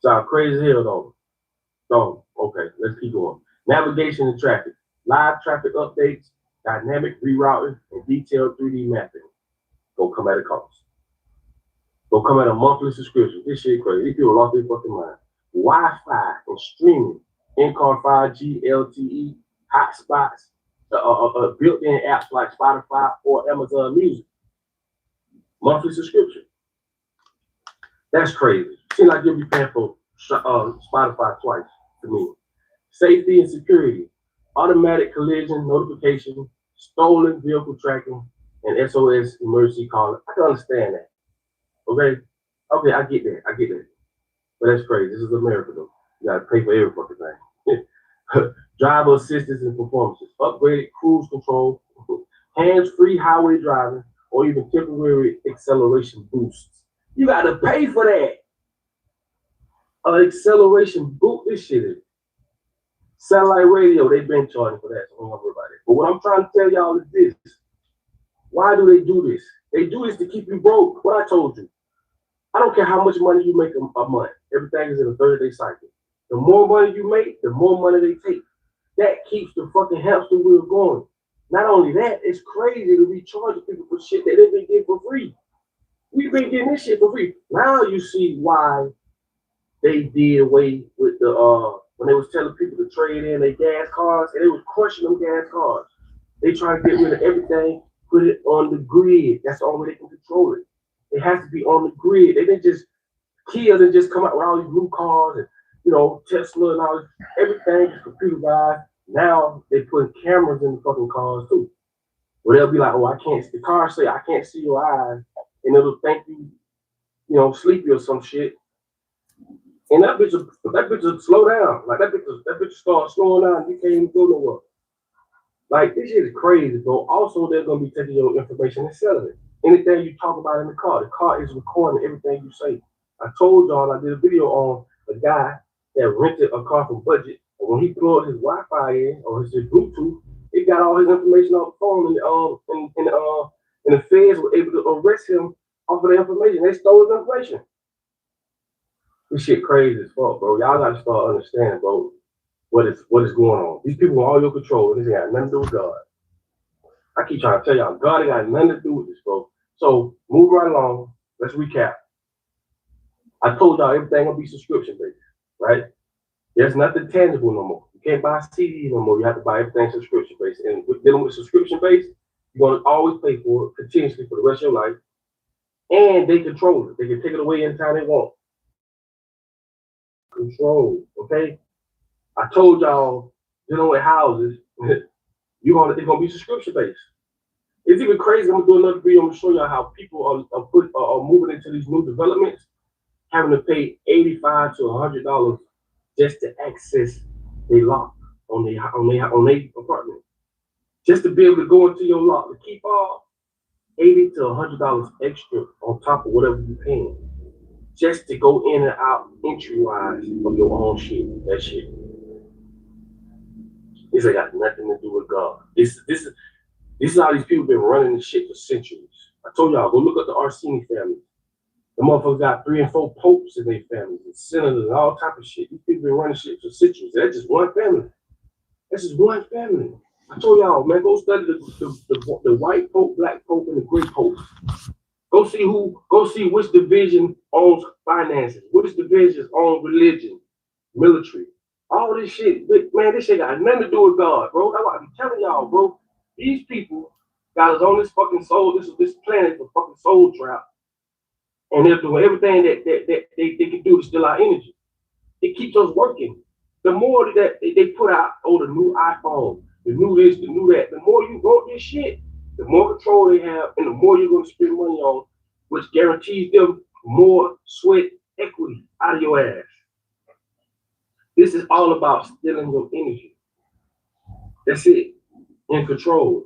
Sound crazy as hell, though. So, okay, let's keep going. Navigation and traffic. Live traffic updates, dynamic rerouting, and detailed 3D mapping. Gonna come at a cost. Gonna come at a monthly subscription. This shit crazy. These people lost their fucking mind. Wi-Fi and streaming, in-car 5G, LTE, hotspots, built-in apps like Spotify or Amazon Music. Monthly subscription. That's crazy. Seems like you'll be paying for Spotify twice to me. Safety and security, automatic collision notification, stolen vehicle tracking, and SOS emergency calling. I can understand that. Okay, I get that. But that's crazy. This is America, though. You gotta pay for every fucking thing. Driver assistance and performances, upgraded cruise control, hands-free highway driving, or even temporary acceleration boosts. You gotta pay for that. Acceleration boost. This shit is satellite radio. They've been charging for that, so don't worry about it. But what I'm trying to tell y'all is this: why do they do this? They do this to keep you broke. What I told you. I don't care how much money you make a month. Everything is in a 30-day cycle. The more money you make, the more money they take. That keeps the fucking hamster wheel going. Not only that, it's crazy to be charging people for shit that they've been getting for free. We've been getting this shit for free. Now you see why they did away with the when they was telling people to trade in their gas cars, and they was crushing them gas cars. They trying to get rid of everything, put it on the grid. That's the only way they can control it. It has to be on the grid. They didn't just kill and just come out with all these new cars and, you know, Tesla and all this. Everything is computerized. Now they put cameras in the fucking cars too. Where they'll be like, oh, I can't, the car say, I can't see your eyes. And it'll think you, sleepy or some shit. And that bitch will slow down. Like that bitch start slowing down. You can't even go nowhere. Like this shit is crazy, bro. Also, they're gonna be taking your information and selling it. Anything you talk about in the car is recording everything you say. I told y'all I did a video on a guy that rented a car from Budget, and when he plugged his Wi-Fi in or his Bluetooth, it got all his information off the phone, and the feds were able to arrest him off of the information. They stole his information. This shit crazy as fuck, bro. Y'all gotta start understanding, bro. what is going on. These people are all your control, and this ain't got nothing to do with God. I keep trying to tell y'all, God ain't got nothing to do with this, bro. So move right along. Let's recap. I told y'all everything gonna be subscription based, right? There's nothing tangible no more. You can't buy CDs no more. You have to buy everything subscription based. And with dealing with subscription based, you're gonna always pay for it continuously for the rest of your life. And they control it. They can take it away anytime they want. Control, okay? I told y'all dealing with houses, it's gonna be subscription based. It's even crazy. I'm gonna do another video. I'm gonna show y'all how people are moving into these new developments, having to pay $85 to $100 just to access their lock on their apartment. Just to be able to go into your lock, to keep off $80 to $100 extra on top of whatever you're paying, just to go in and out entry-wise of your own shit. That shit. This ain't got nothing to do with God. This is how these people been running this shit for centuries. I told y'all, go look at the Orsini family. The motherfuckers got 3 and 4 popes in their families, and senators, and all type of shit. These people been running shit for centuries. That's just one family. That's just one family. I told y'all, man, go study the white pope, black pope, and the gray pope. Go see which division owns finances, which division owns religion, military. All this shit, man, this shit got nothing to do with God, bro. That's why I be telling y'all, bro. These people got us on this fucking soul. This planet is a fucking soul trap. And they're doing everything that they can do to steal our energy. It keeps us working. The more that they put out, the new iPhone, the new this, the new that, the more you want this shit, the more control they have, and the more you're going to spend money on, which guarantees them more sweat equity out of your ass. This is all about stealing your energy. That's it. In control.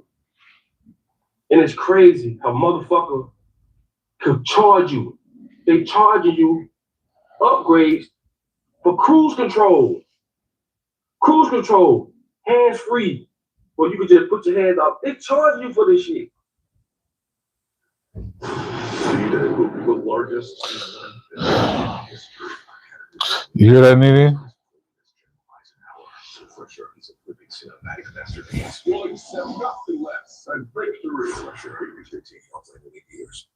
And it's crazy how motherfucker could charge you. They charging you upgrades for cruise control. Cruise control, hands free, where you can just put your hands out. They charge you for this shit. The largest. You hear that, Nene? For sure, he's a living cinematic masterpiece. Will accept nothing less than breakthrough. For sure, he reached 15 years.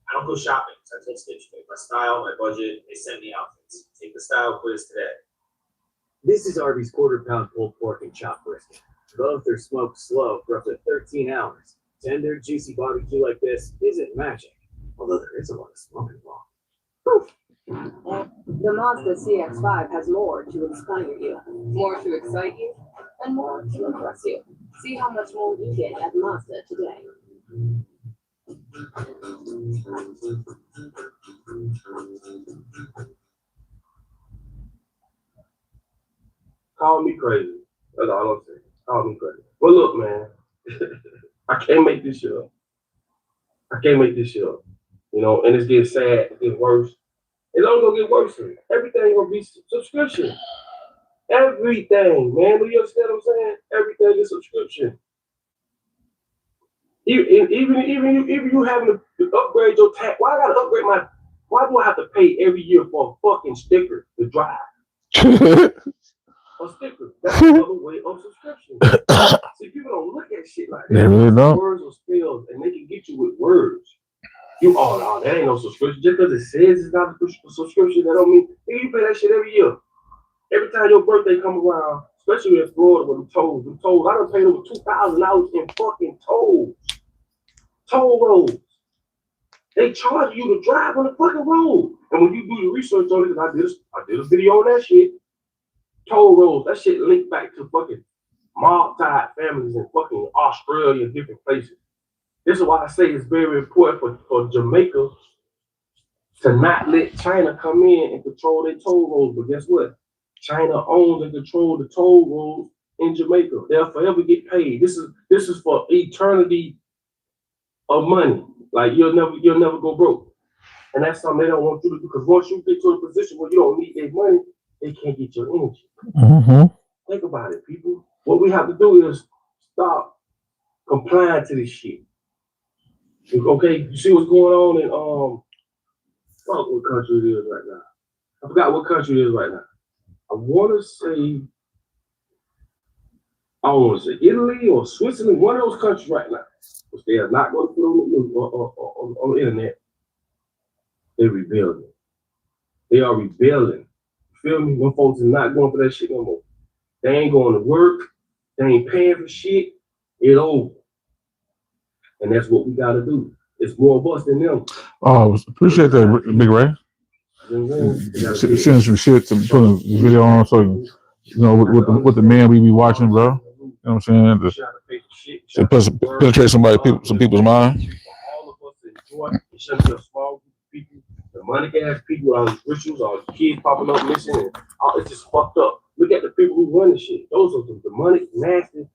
I don't go shopping. I take Stitch. Pick my style, my budget. They send me outfits. Take the style quiz today. This is Arby's quarter-pound pulled pork and chopped brisket. Both are smoked slow for up to 13 hours. Tender, juicy barbecue like this isn't magic, although there is a lot of smoke involved. The Mazda CX-5 has more to inspire you, more to excite you, and more to impress you. See how much more you get at Mazda today. Call me crazy. That's all I'm saying. Call me crazy. But look, man, I can't make this shit up. I can't make this shit up. You know, and it's getting sad, it's getting worse. It's only gonna get worse. Everything gonna be subscription. Everything, man. Do you understand what I'm saying? Everything is subscription. Even you having to upgrade your tag. Why I gotta upgrade my? Why do I have to pay every year for a fucking sticker to drive? A sticker. That's another way of subscription. See, people don't look at shit like that. They really don't. Words or spells, and they can get you with words. No, that ain't no subscription. Just because it says it's not a subscription, that don't mean you pay that shit every year. Every time your birthday come around, especially in Florida with the tolls, I done paid over $2,000 in fucking tolls. Toll roads. They charge you to drive on the fucking road. And when you do your research on it, I did a video on that shit. Toll roads, that shit linked back to fucking mob-tied families in fucking Australia and different places. This is why I say it's very important for Jamaica to not let China come in and control their toll roads. But guess what? China owns and controls the toll roads in Jamaica. They'll forever get paid. This is for eternity of money. Like you'll never go broke. And that's something they don't want you to do, because once you get to a position where you don't need their money, they can't get your energy. Mm-hmm. Think about it, people. What we have to do is stop complying to this shit. Okay, you see what's going on in what country it is right now? I forgot what country it is right now. I want to say I want to say Italy or Switzerland, one of those countries right now, which they are not going to put on the internet. They're rebelling. They are rebelling. Feel me? When folks is not going for that shit no more. They ain't going to work. They ain't paying for shit. It's over. And that's what we got to do. It's more of us than them. Oh, appreciate that, Big Ray. Send some shit to put a video on so you know with the man we be watching, bro. You know what I'm saying? To penetrate some people's mind. All of us enjoy it. It should be a small group of people. The money gas people, all these rituals, all the kids popping up missing, and it's just fucked up. Look at the people who run the shit. Those are the money nasty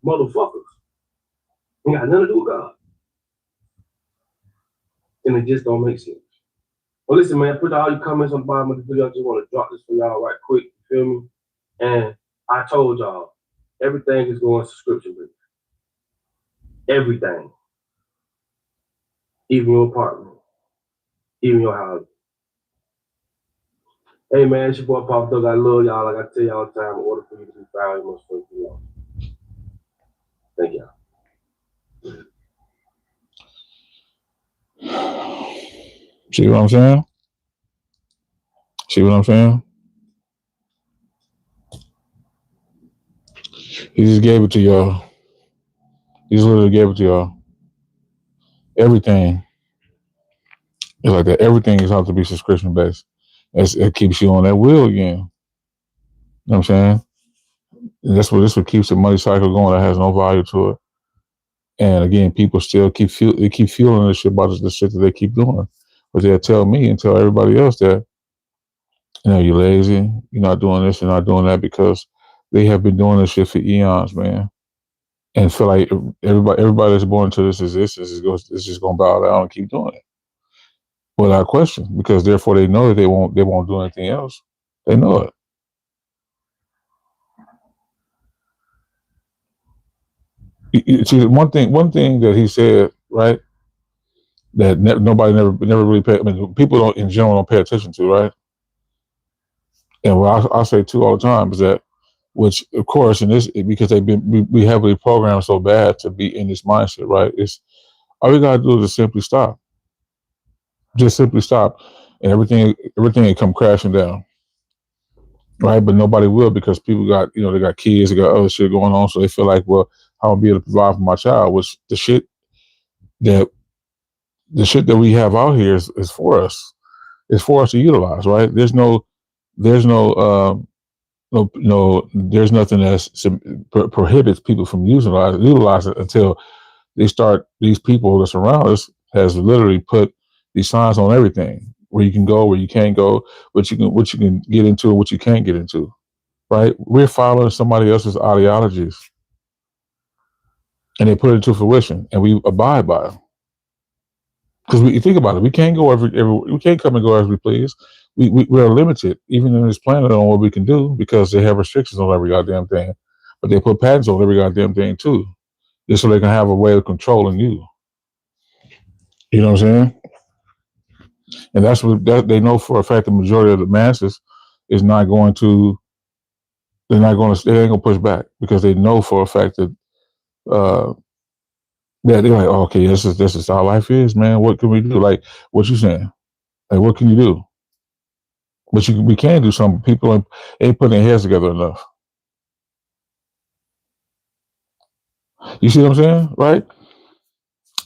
motherfuckers. Ain't got nothing to do with God. And it just don't make sense. Well, listen, man, put all your comments on the bottom of the video. I just want to drop this for y'all right quick. You feel me? And I told y'all, everything is going subscription based. Everything. Even your apartment. Even your house. Hey, man, it's your boy Pop Dog. I love y'all. Like I tell y'all all the time, in order for you to be found, you must first be lost. Thank y'all. See what I'm saying? See what I'm saying? He just gave it to y'all. He just literally gave it to y'all. Everything is like that. Everything is have to be subscription based. It keeps you on that wheel again. You know what I'm saying? And this what keeps the money cycle going that has no value to it. And again, people still keep fueling this shit about the shit that they keep doing. But they'll tell me and tell everybody else that, you know, you're lazy, you're not doing this, you're not doing that, because they have been doing this shit for eons, man. And feel like everybody that's born into this existence is just gonna bow down and keep doing it. Without question. Because therefore they know that they won't do anything else. They know it. See, one thing that he said, right, that nobody never really pay. I mean, people don't in general don't pay attention to, right? And what I say too all the time is that, which of course, in this, because we heavily programmed so bad to be in this mindset, right? It's all we gotta do is simply stop, just simply stop, and everything will come crashing down, right? But nobody will, because people got, you know, they got kids, they got other shit going on, so they feel like, well, how I'll be able to provide for my child, which the shit that we have out here is for us. It's for us to utilize, right? There's no there's nothing that prohibits people from utilize it until these people that's around us has literally put these signs on everything, where you can go, where you can't go, what you can get into, and what you can't get into, right? We're following somebody else's ideologies, and they put it into fruition, and we abide by them. Because you think about it, we can't go we can't come and go as we please. We're limited, even in this planet, on what we can do, because they have restrictions on every goddamn thing. But they put patents on every goddamn thing too, just so they can have a way of controlling you. You know what I'm saying? And that's what they know for a fact. The majority of the masses is not going to. They ain't gonna push back, because they know for a fact that they're like, oh, okay, this is how life is, man. What can we do? Like, what you saying? Like, what can you do? But we can do something. People ain't putting their heads together enough. You see what I'm saying? Right?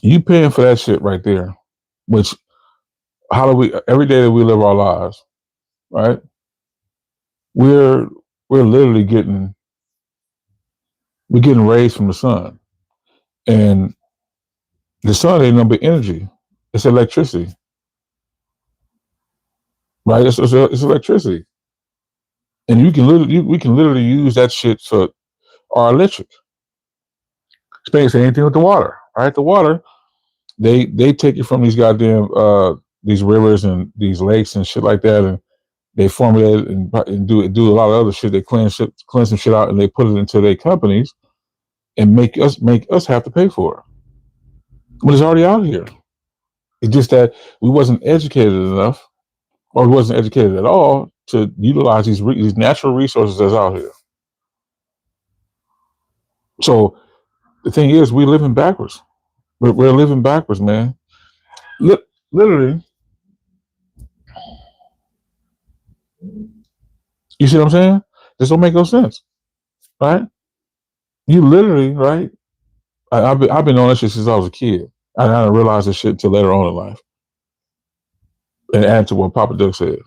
You paying for that shit right there. Which, how do we, every day that we live our lives, right? We're literally getting rays from the sun. And the sun ain't nothing but energy. It's electricity. Right? It's electricity. And we can literally use that shit for our electric. Same anything with the water, right? The water, they take it from these goddamn these rivers and these lakes and shit like that, and they formulate it and do a lot of other shit. They cleanse some shit out, and they put it into their companies and make us have to pay for it. But it's already out here. It's just that we wasn't educated enough, or we wasn't educated at all, to utilize these natural resources that's out here. So the thing is, we're living backwards. We're living backwards, man. Literally, you see what I'm saying? This don't make no sense, right? You literally, right? I've been on this shit since I was a kid. I didn't realize this shit until later on in life. And add to what Papa Doug said,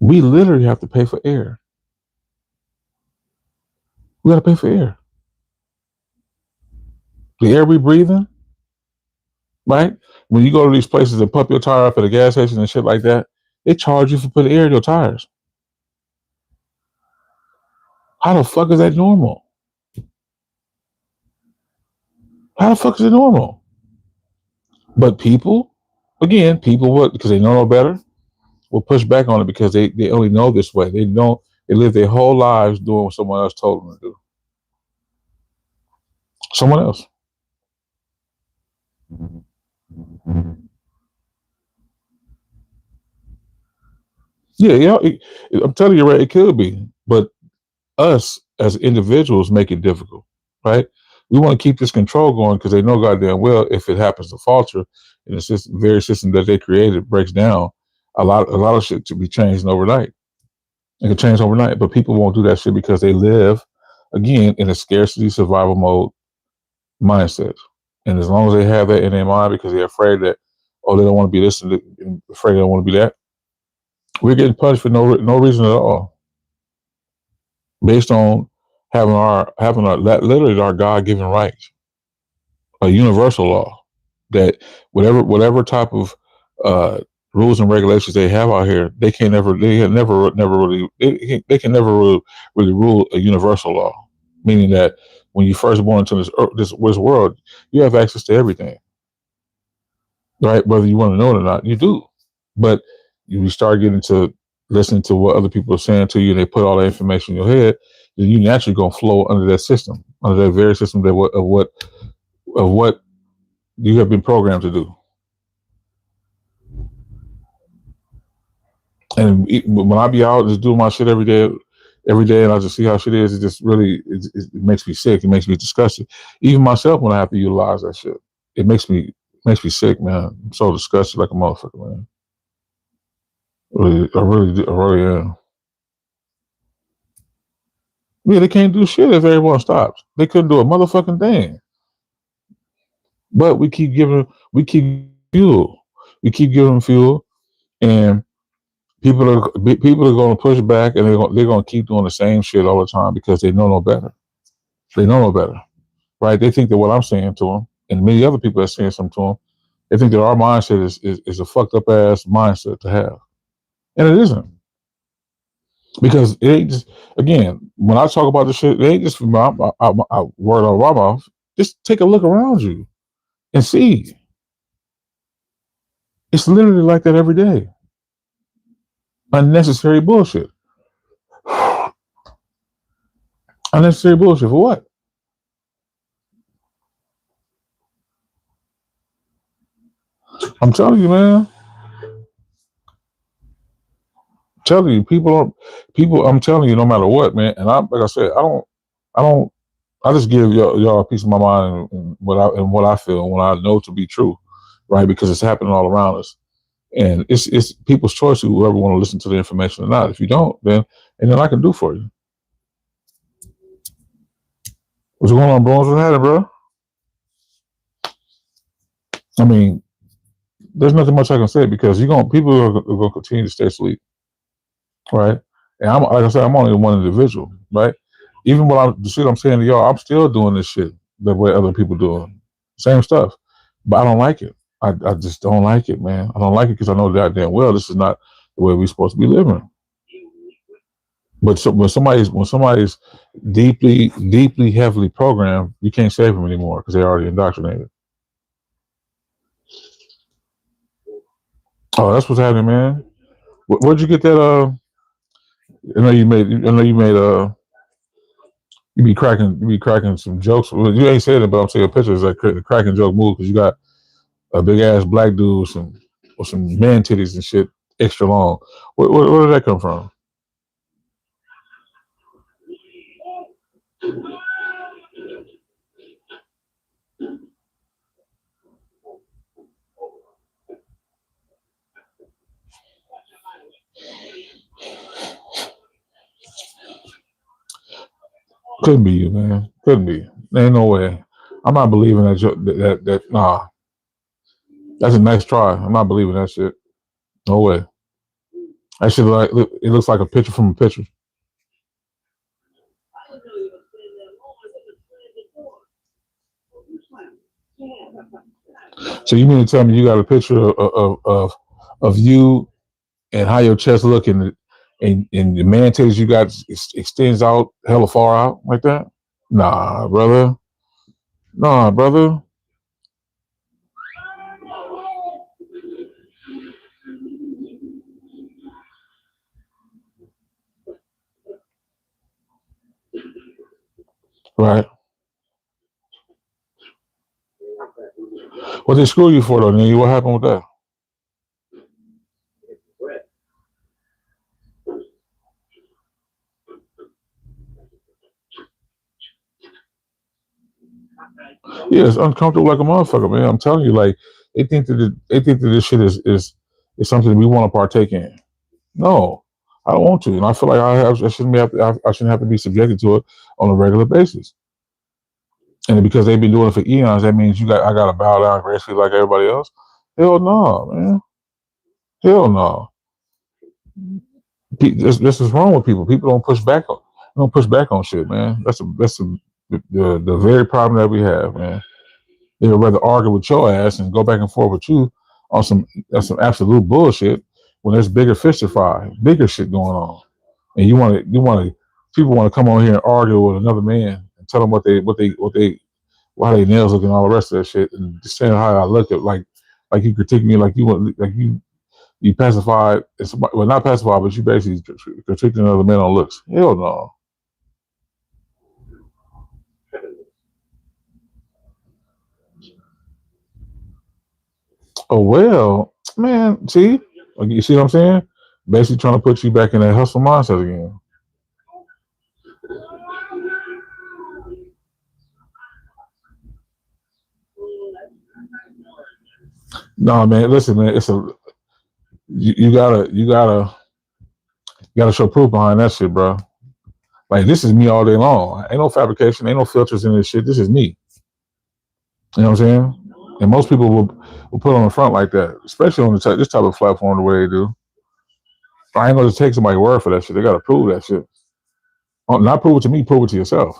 we literally have to pay for air. We got to pay for air. The air we breathe in, right? When you go to these places and pump your tire up at a gas station and shit like that, they charge you for putting air in your tires. How the fuck is that normal? How the fuck is it normal? But people, again, people would, because they know no better, will push back on it because they only know this way. They live their whole lives doing what someone else told them to do. Someone else. Yeah, I'm telling you, right, it could be. But us as individuals make it difficult, right? We want to keep this control going because they know goddamn well if it happens to falter and the system, very system that they created breaks down, a lot of shit to be changed overnight. It can change overnight, but people won't do that shit because they live, again, in a scarcity survival mode mindset. And as long as they have that in their mind because they're afraid that, oh, they don't want to be this and afraid they don't want to be that, we're getting punished for no reason at all, based on having our literally our God given rights, a universal law that whatever type of rules and regulations they have out here, they can never really rule a universal law, meaning that when you first born into this world, you have access to everything, right? Whether you want to know it or not, you do. But you start getting to listening to what other people are saying to you, and they put all that information in your head, then you naturally gonna flow under that system, under that very system that of what you have been programmed to do. And when I be out just doing my shit every day, and I just see how shit is, it just really it makes me sick. It makes me disgusted. Even myself, when I have to utilize that shit, it makes me sick, man. I'm so disgusted like a motherfucker, man. I really am. Yeah, they can't do shit if everyone stops. They couldn't do a motherfucking thing. But we keep giving fuel. We keep giving fuel, and people are going to push back, and they're going to keep doing the same shit all the time because they know no better. They know no better, right? They think that what I'm saying to them, and many other people are saying something to them, they think that our mindset is a fucked up ass mindset to have, and it isn't. Because it ain't just, again, when I talk about this shit, it ain't just from my word on my mouth. Just take a look around you and see. It's literally like that every day. Unnecessary bullshit. Unnecessary bullshit for what? I'm telling you, man. I'm telling you, I'm telling you, no matter what, man. And like I said, I just give y'all a piece of my mind and what I feel and what I know to be true, right? Because it's happening all around us. And it's people's choice whoever want to listen to the information or not. If you don't, then and then I can do for you. What's going on, bro? What's happening, bro? I mean, there's nothing much I can say because people are gonna continue to stay asleep, right? And I'm like I said, I'm only one individual, right? Even the shit I'm saying to y'all, I'm still doing this shit the way other people doing same stuff, but I don't like it. I just don't like it, man. I don't like it because I know that damn well this is not the way we're supposed to be living. But when somebody's deeply, heavily programmed, you can't save them anymore because they're already indoctrinated. Oh, that's what's happening, man. Where'd you get that? I know you made. You be cracking some jokes. Well, you ain't saying it, but I'm saying pictures like cracking joke move because you got a big ass black dude with some man titties and shit extra long. Where did that come from? Couldn't be you, man. Couldn't be. There ain't no way. I'm not believing that. Nah, that's a nice try. I'm not believing that shit. No way. That shit it looks like a picture from a picture. So you mean to tell me you got a picture of you and how your chest look and the man tells you got extends out hella far out like that? Nah, brother. Nah, brother. Right. What they screw you for though, nigga? What happened with that? Yeah, it's uncomfortable like a motherfucker, man. I'm telling you, like they think that this shit is something we want to partake in. No, I don't want to, and I feel like I shouldn't I shouldn't have to be subjected to it on a regular basis. And because they've been doing it for eons, that means I got to bow down gracefully like everybody else. Hell no, man. Hell no. This is wrong with people. People don't push back on shit, man. The very problem that we have, man. They would rather argue with your ass and go back and forth with you on some absolute bullshit when there's bigger fish to fry, bigger shit going on. And people want to come on here and argue with another man and tell them why they nails look and all the rest of that shit, and just saying how I look at like you critique me like you pacified, well not pacified, but you basically critiquing another man on looks. Hell no. Oh well, man. See, like, you see what I'm saying? Basically trying to put you back in that hustle mindset again. No, man. Listen, man. You gotta show proof behind that shit, bro. Like this is me all day long. Ain't no fabrication. Ain't no filters in this shit. This is me. You know what I'm saying? And most people will put on the front like that, especially on this type of platform the way they do. I ain't gonna just take somebody's word for that shit. They gotta prove that shit. Not prove it to me. Prove it to yourself.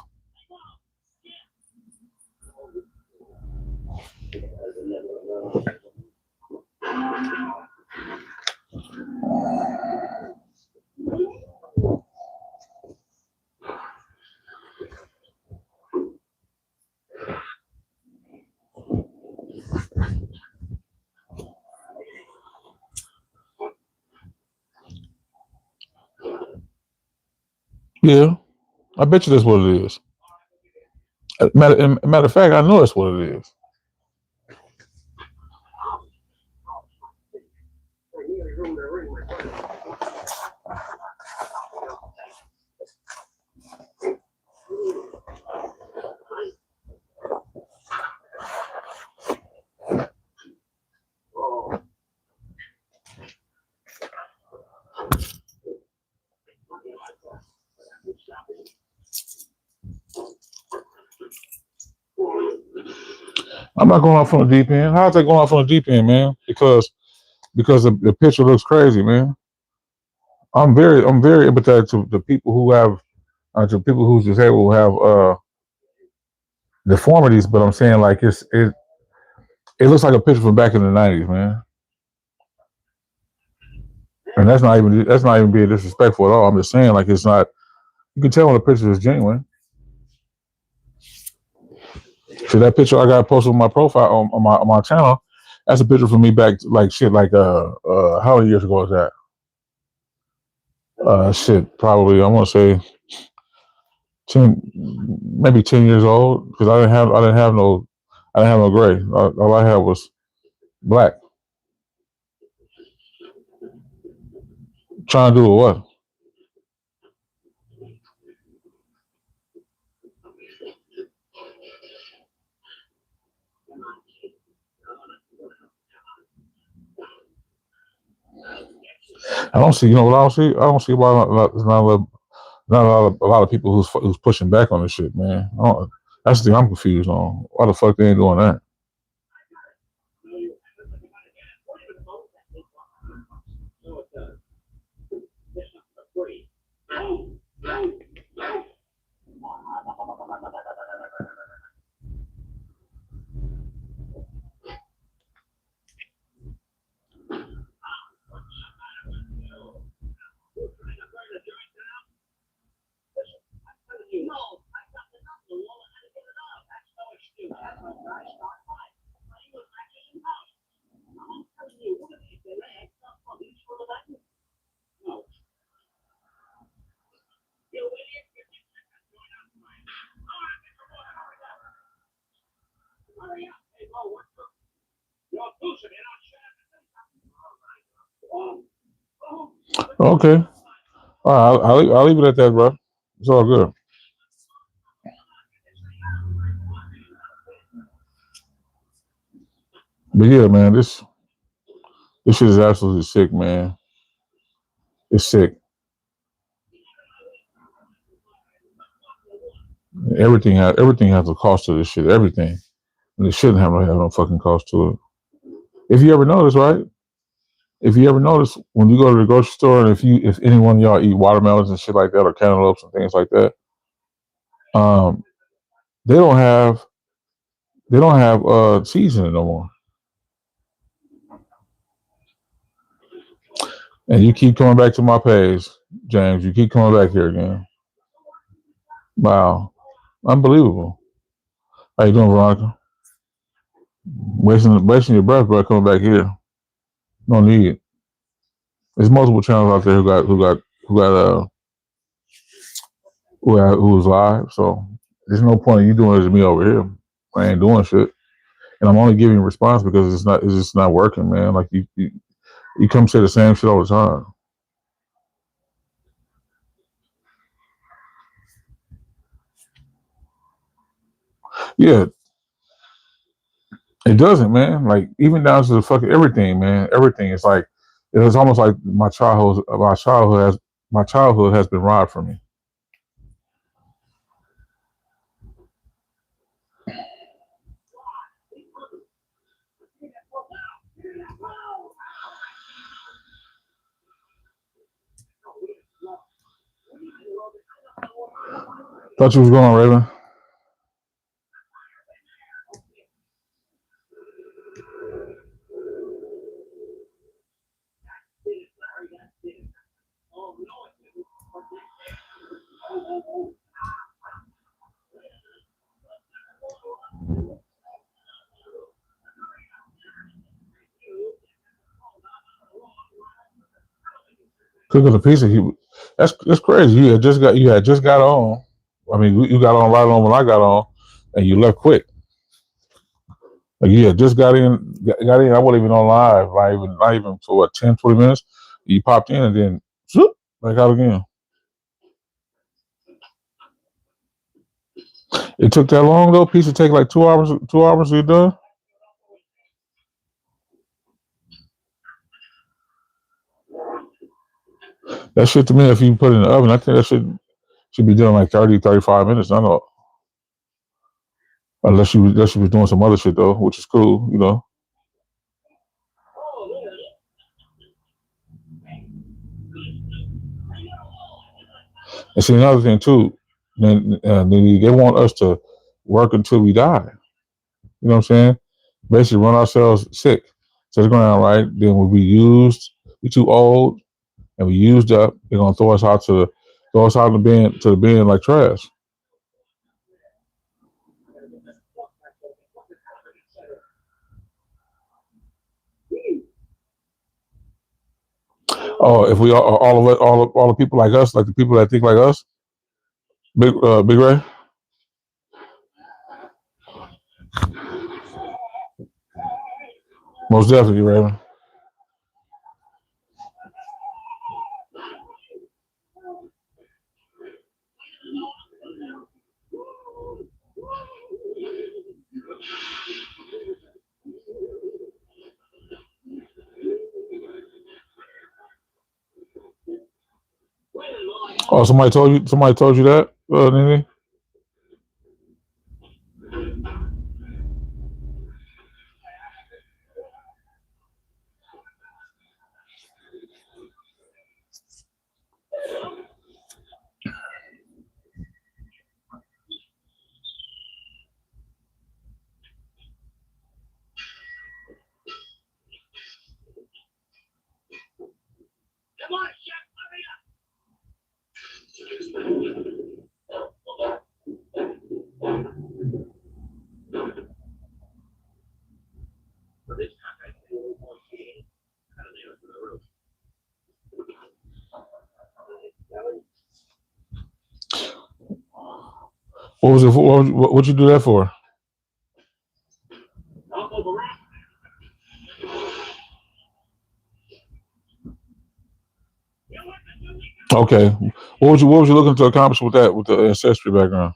Yeah, I bet you that's what it is. Matter of fact, I know that's what it is. I'm not going off on the deep end. How's that going off on the deep end, man? Because the picture looks crazy, man. I'm very empathetic to the people who have to people who's disabled who have deformities, but I'm saying like it looks like a picture from back in the '90s, man. And that's not even being disrespectful at all. I'm just saying like it's not. You can tell when the picture is genuine. So that picture I got posted on my profile on my channel, that's a picture from me back like shit like how many years ago was that? Shit, probably I want to say 10, maybe 10 years old because I didn't have no gray. All I had was black. Trying to do what? I don't see. You know what I don't see? I don't see why it's not Not a lot of people who's pushing back on this shit, man. That's the thing I'm confused on. Why the fuck they ain't doing that? Okay. All right, I'll leave it at that, bro. It's all good. But yeah, man, this shit is absolutely sick, man. It's sick. Everything has a cost to this shit. Everything, and it shouldn't have no fucking cost to it. If you ever notice, right? If you ever notice when you go to the grocery store, and if anyone of y'all eat watermelons and shit like that, or cantaloupes and things like that, they don't have seeds in it no more. And you keep coming back to my page, James. You keep coming back here again. Wow, unbelievable. How you doing, Veronica? Wasting your breath, bro. Coming back here. No need. There's multiple channels out there who was live. So there's no point in you doing it to me over here. I ain't doing shit, and I'm only giving response because it's just not working, man. Like you come say the same shit all the time. Yeah, it doesn't, man. Like even down to the fucking everything, man. Everything. It's like it's almost like my childhood has been robbed from me. Thought you was going on, Raven. Cooking a pizza. That's crazy. You had just got on. I mean, you got on right on when I got on, and you left quick. Like you had just got in. I wasn't even on live. Not even for what 10, 20 minutes. You popped in and then zoop, back out again. It took that long though. Pizza take like 2 hours. 2 hours to get done. That shit to me, if you put it in the oven, I think that should be done in like 30, 35 minutes. I know. Unless you was doing some other shit though, which is cool, you know. And see another thing too, then they want us to work until we die. You know what I'm saying? Basically, run ourselves sick to the ground, right? Then when we too old, and we used up, they're gonna throw us out in the bin like trash. Oh, if we all of it, all the people like us, like the people that think like us, Big Ray. Most definitely, Raven. Oh, somebody told you. Somebody told you that, Nene? What was it? What'd you do that for? Okay. What was you looking to accomplish with that? With the ancestry background?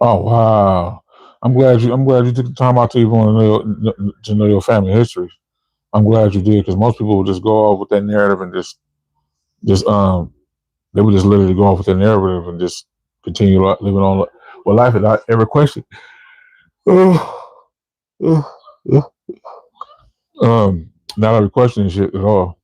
Oh wow! I'm glad you took the time out to even want to know your family history. I'm glad you did because most people would just go off with that narrative and just they would just literally go off with their narrative and just continue living on with life without ever question. Not ever questioning shit at all.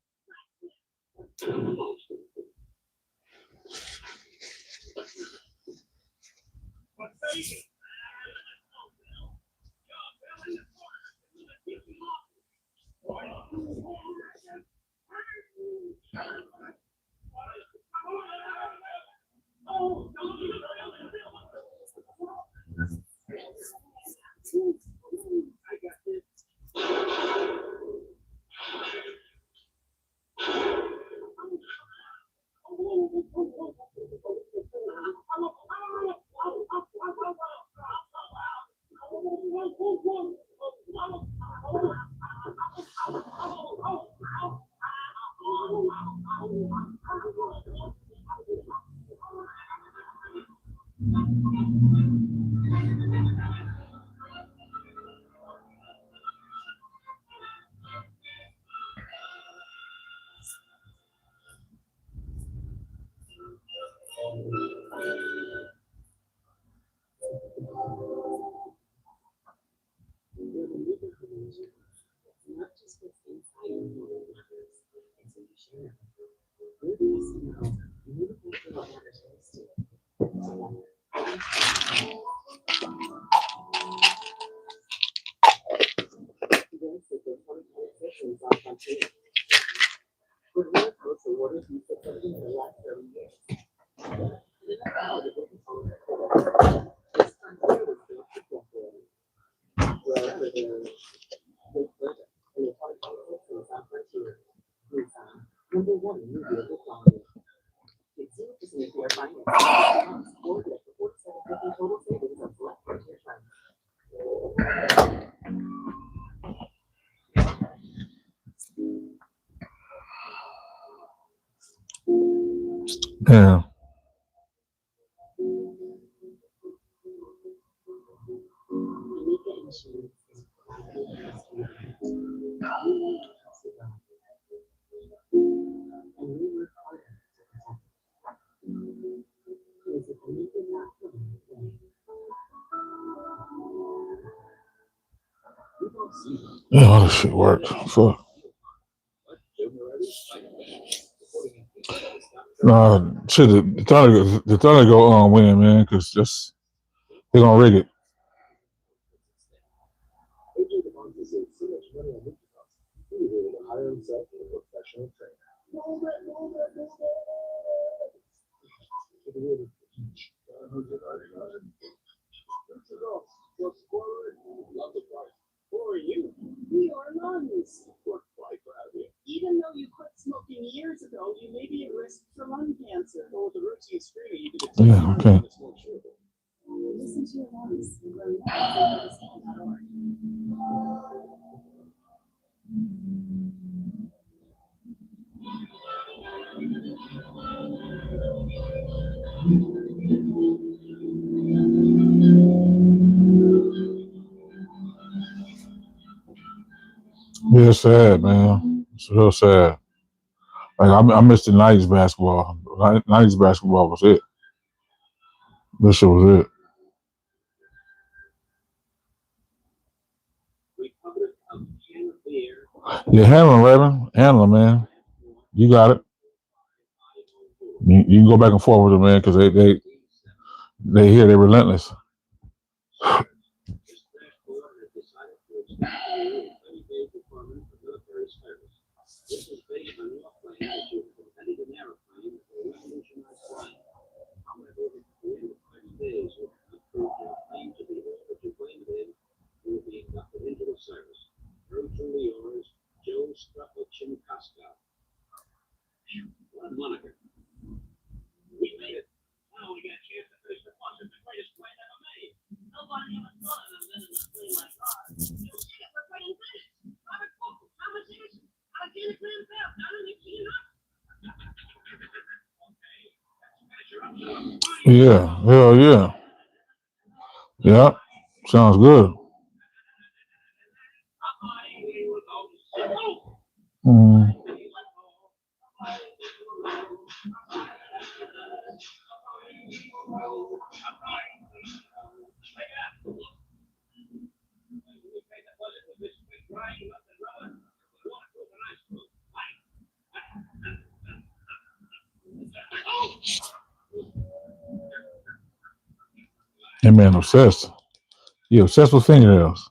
Yeah. Yeah, all this shit worked. Fuck. Nah, shit. The Thunder go on win, man, because just they're gonna rig it. Even though you quit smoking years ago, you may be at risk for lung cancer. Yeah. Okay. Listen to your voice and grow up. Yeah, it's sad, man. It's real sad. Like I missed the '90s basketball. '90s basketball was it. This shit was it. Yeah, handling, Raven. Handling, man. You got it. You can go back and forth with them, man, because they here, they're relentless. Yeah, hell yeah. Yeah, sounds good. Mm. That man obsessed. He obsessed with fingernails.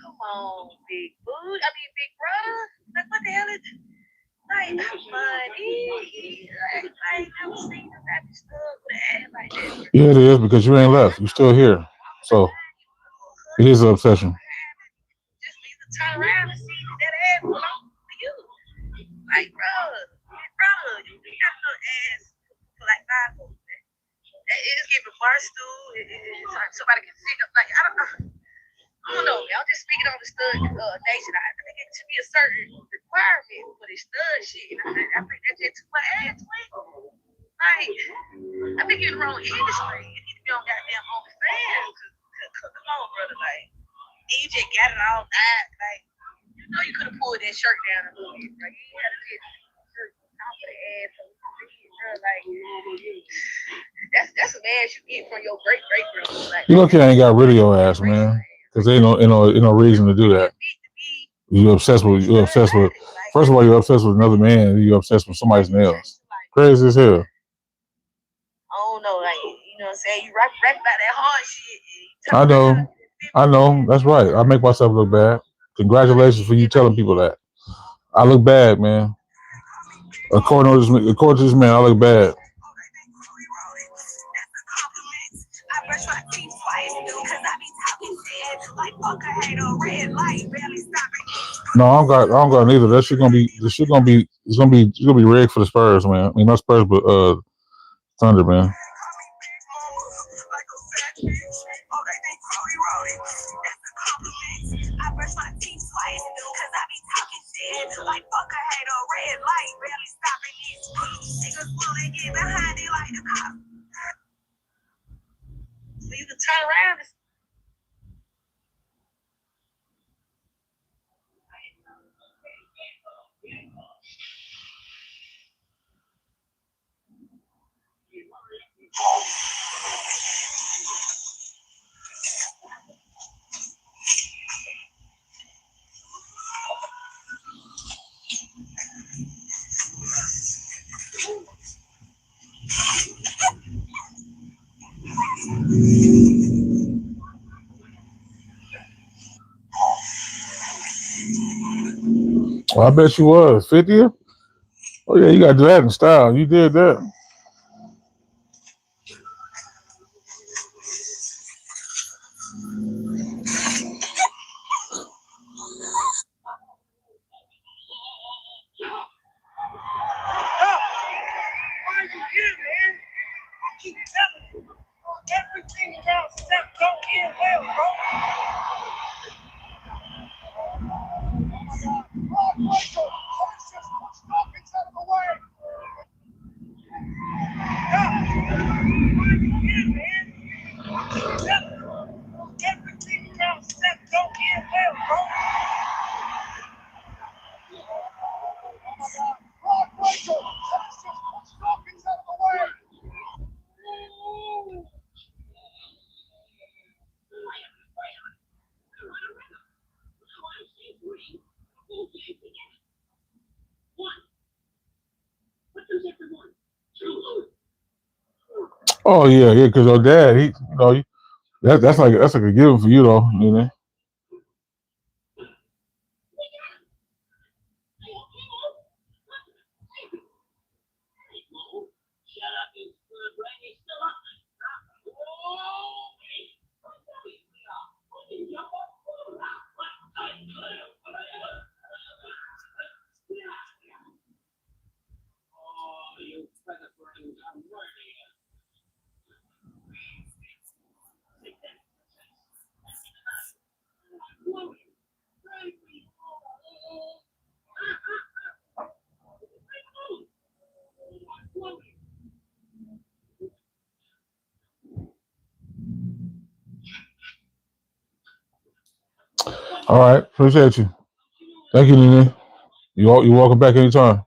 Come on, big boot. I mean, big brother. Like, what the hell is it? Like, not funny. Like, I ain't never seen him that stuff with an ass like that. Yeah, it is because you ain't left. You're still here. So it is an obsession. Just need to turn around and see that ass belongs to you. Like, bro, you got no ass for like 5 folks, man. It's giving bar stool. It's like somebody can pick up. Like, I don't know, man. I'm just speaking on the stud nation. I think it should be a certain requirement for this stud shit. I think that's just too much ass, man. Like, I think you're in the wrong industry. You need to be on goddamn OnlyFans. Come on, brother. Like, you just got it all night. Like, you know you could have pulled that shirt down a little bit. Like, you had to get shirt top of the ass. Like, that's some ass you get from your great grandmother. Like, You look, I ain't got rid of your ass, man. Because there ain't no reason to do that. You're obsessed with. First of all, you're obsessed with another man. And you're obsessed with somebody's nails. Crazy as hell. I don't know, like, you know what I'm saying? You rap about that hard shit. I know. That's right. I make myself look bad. Congratulations for you telling people that. I look bad, man. According to this man, I look bad. No, I don't got neither. It's gonna be rigged for the Spurs, man. I mean, not Spurs, but Thunder, man. So you can turn around and Well, I bet you was 50th. Oh yeah, you got to do that in style. You did that. Oh yeah, yeah. Because your dad, that's like a given for you though. You know. All right, appreciate you. Thank you, Nene. You're welcome back anytime.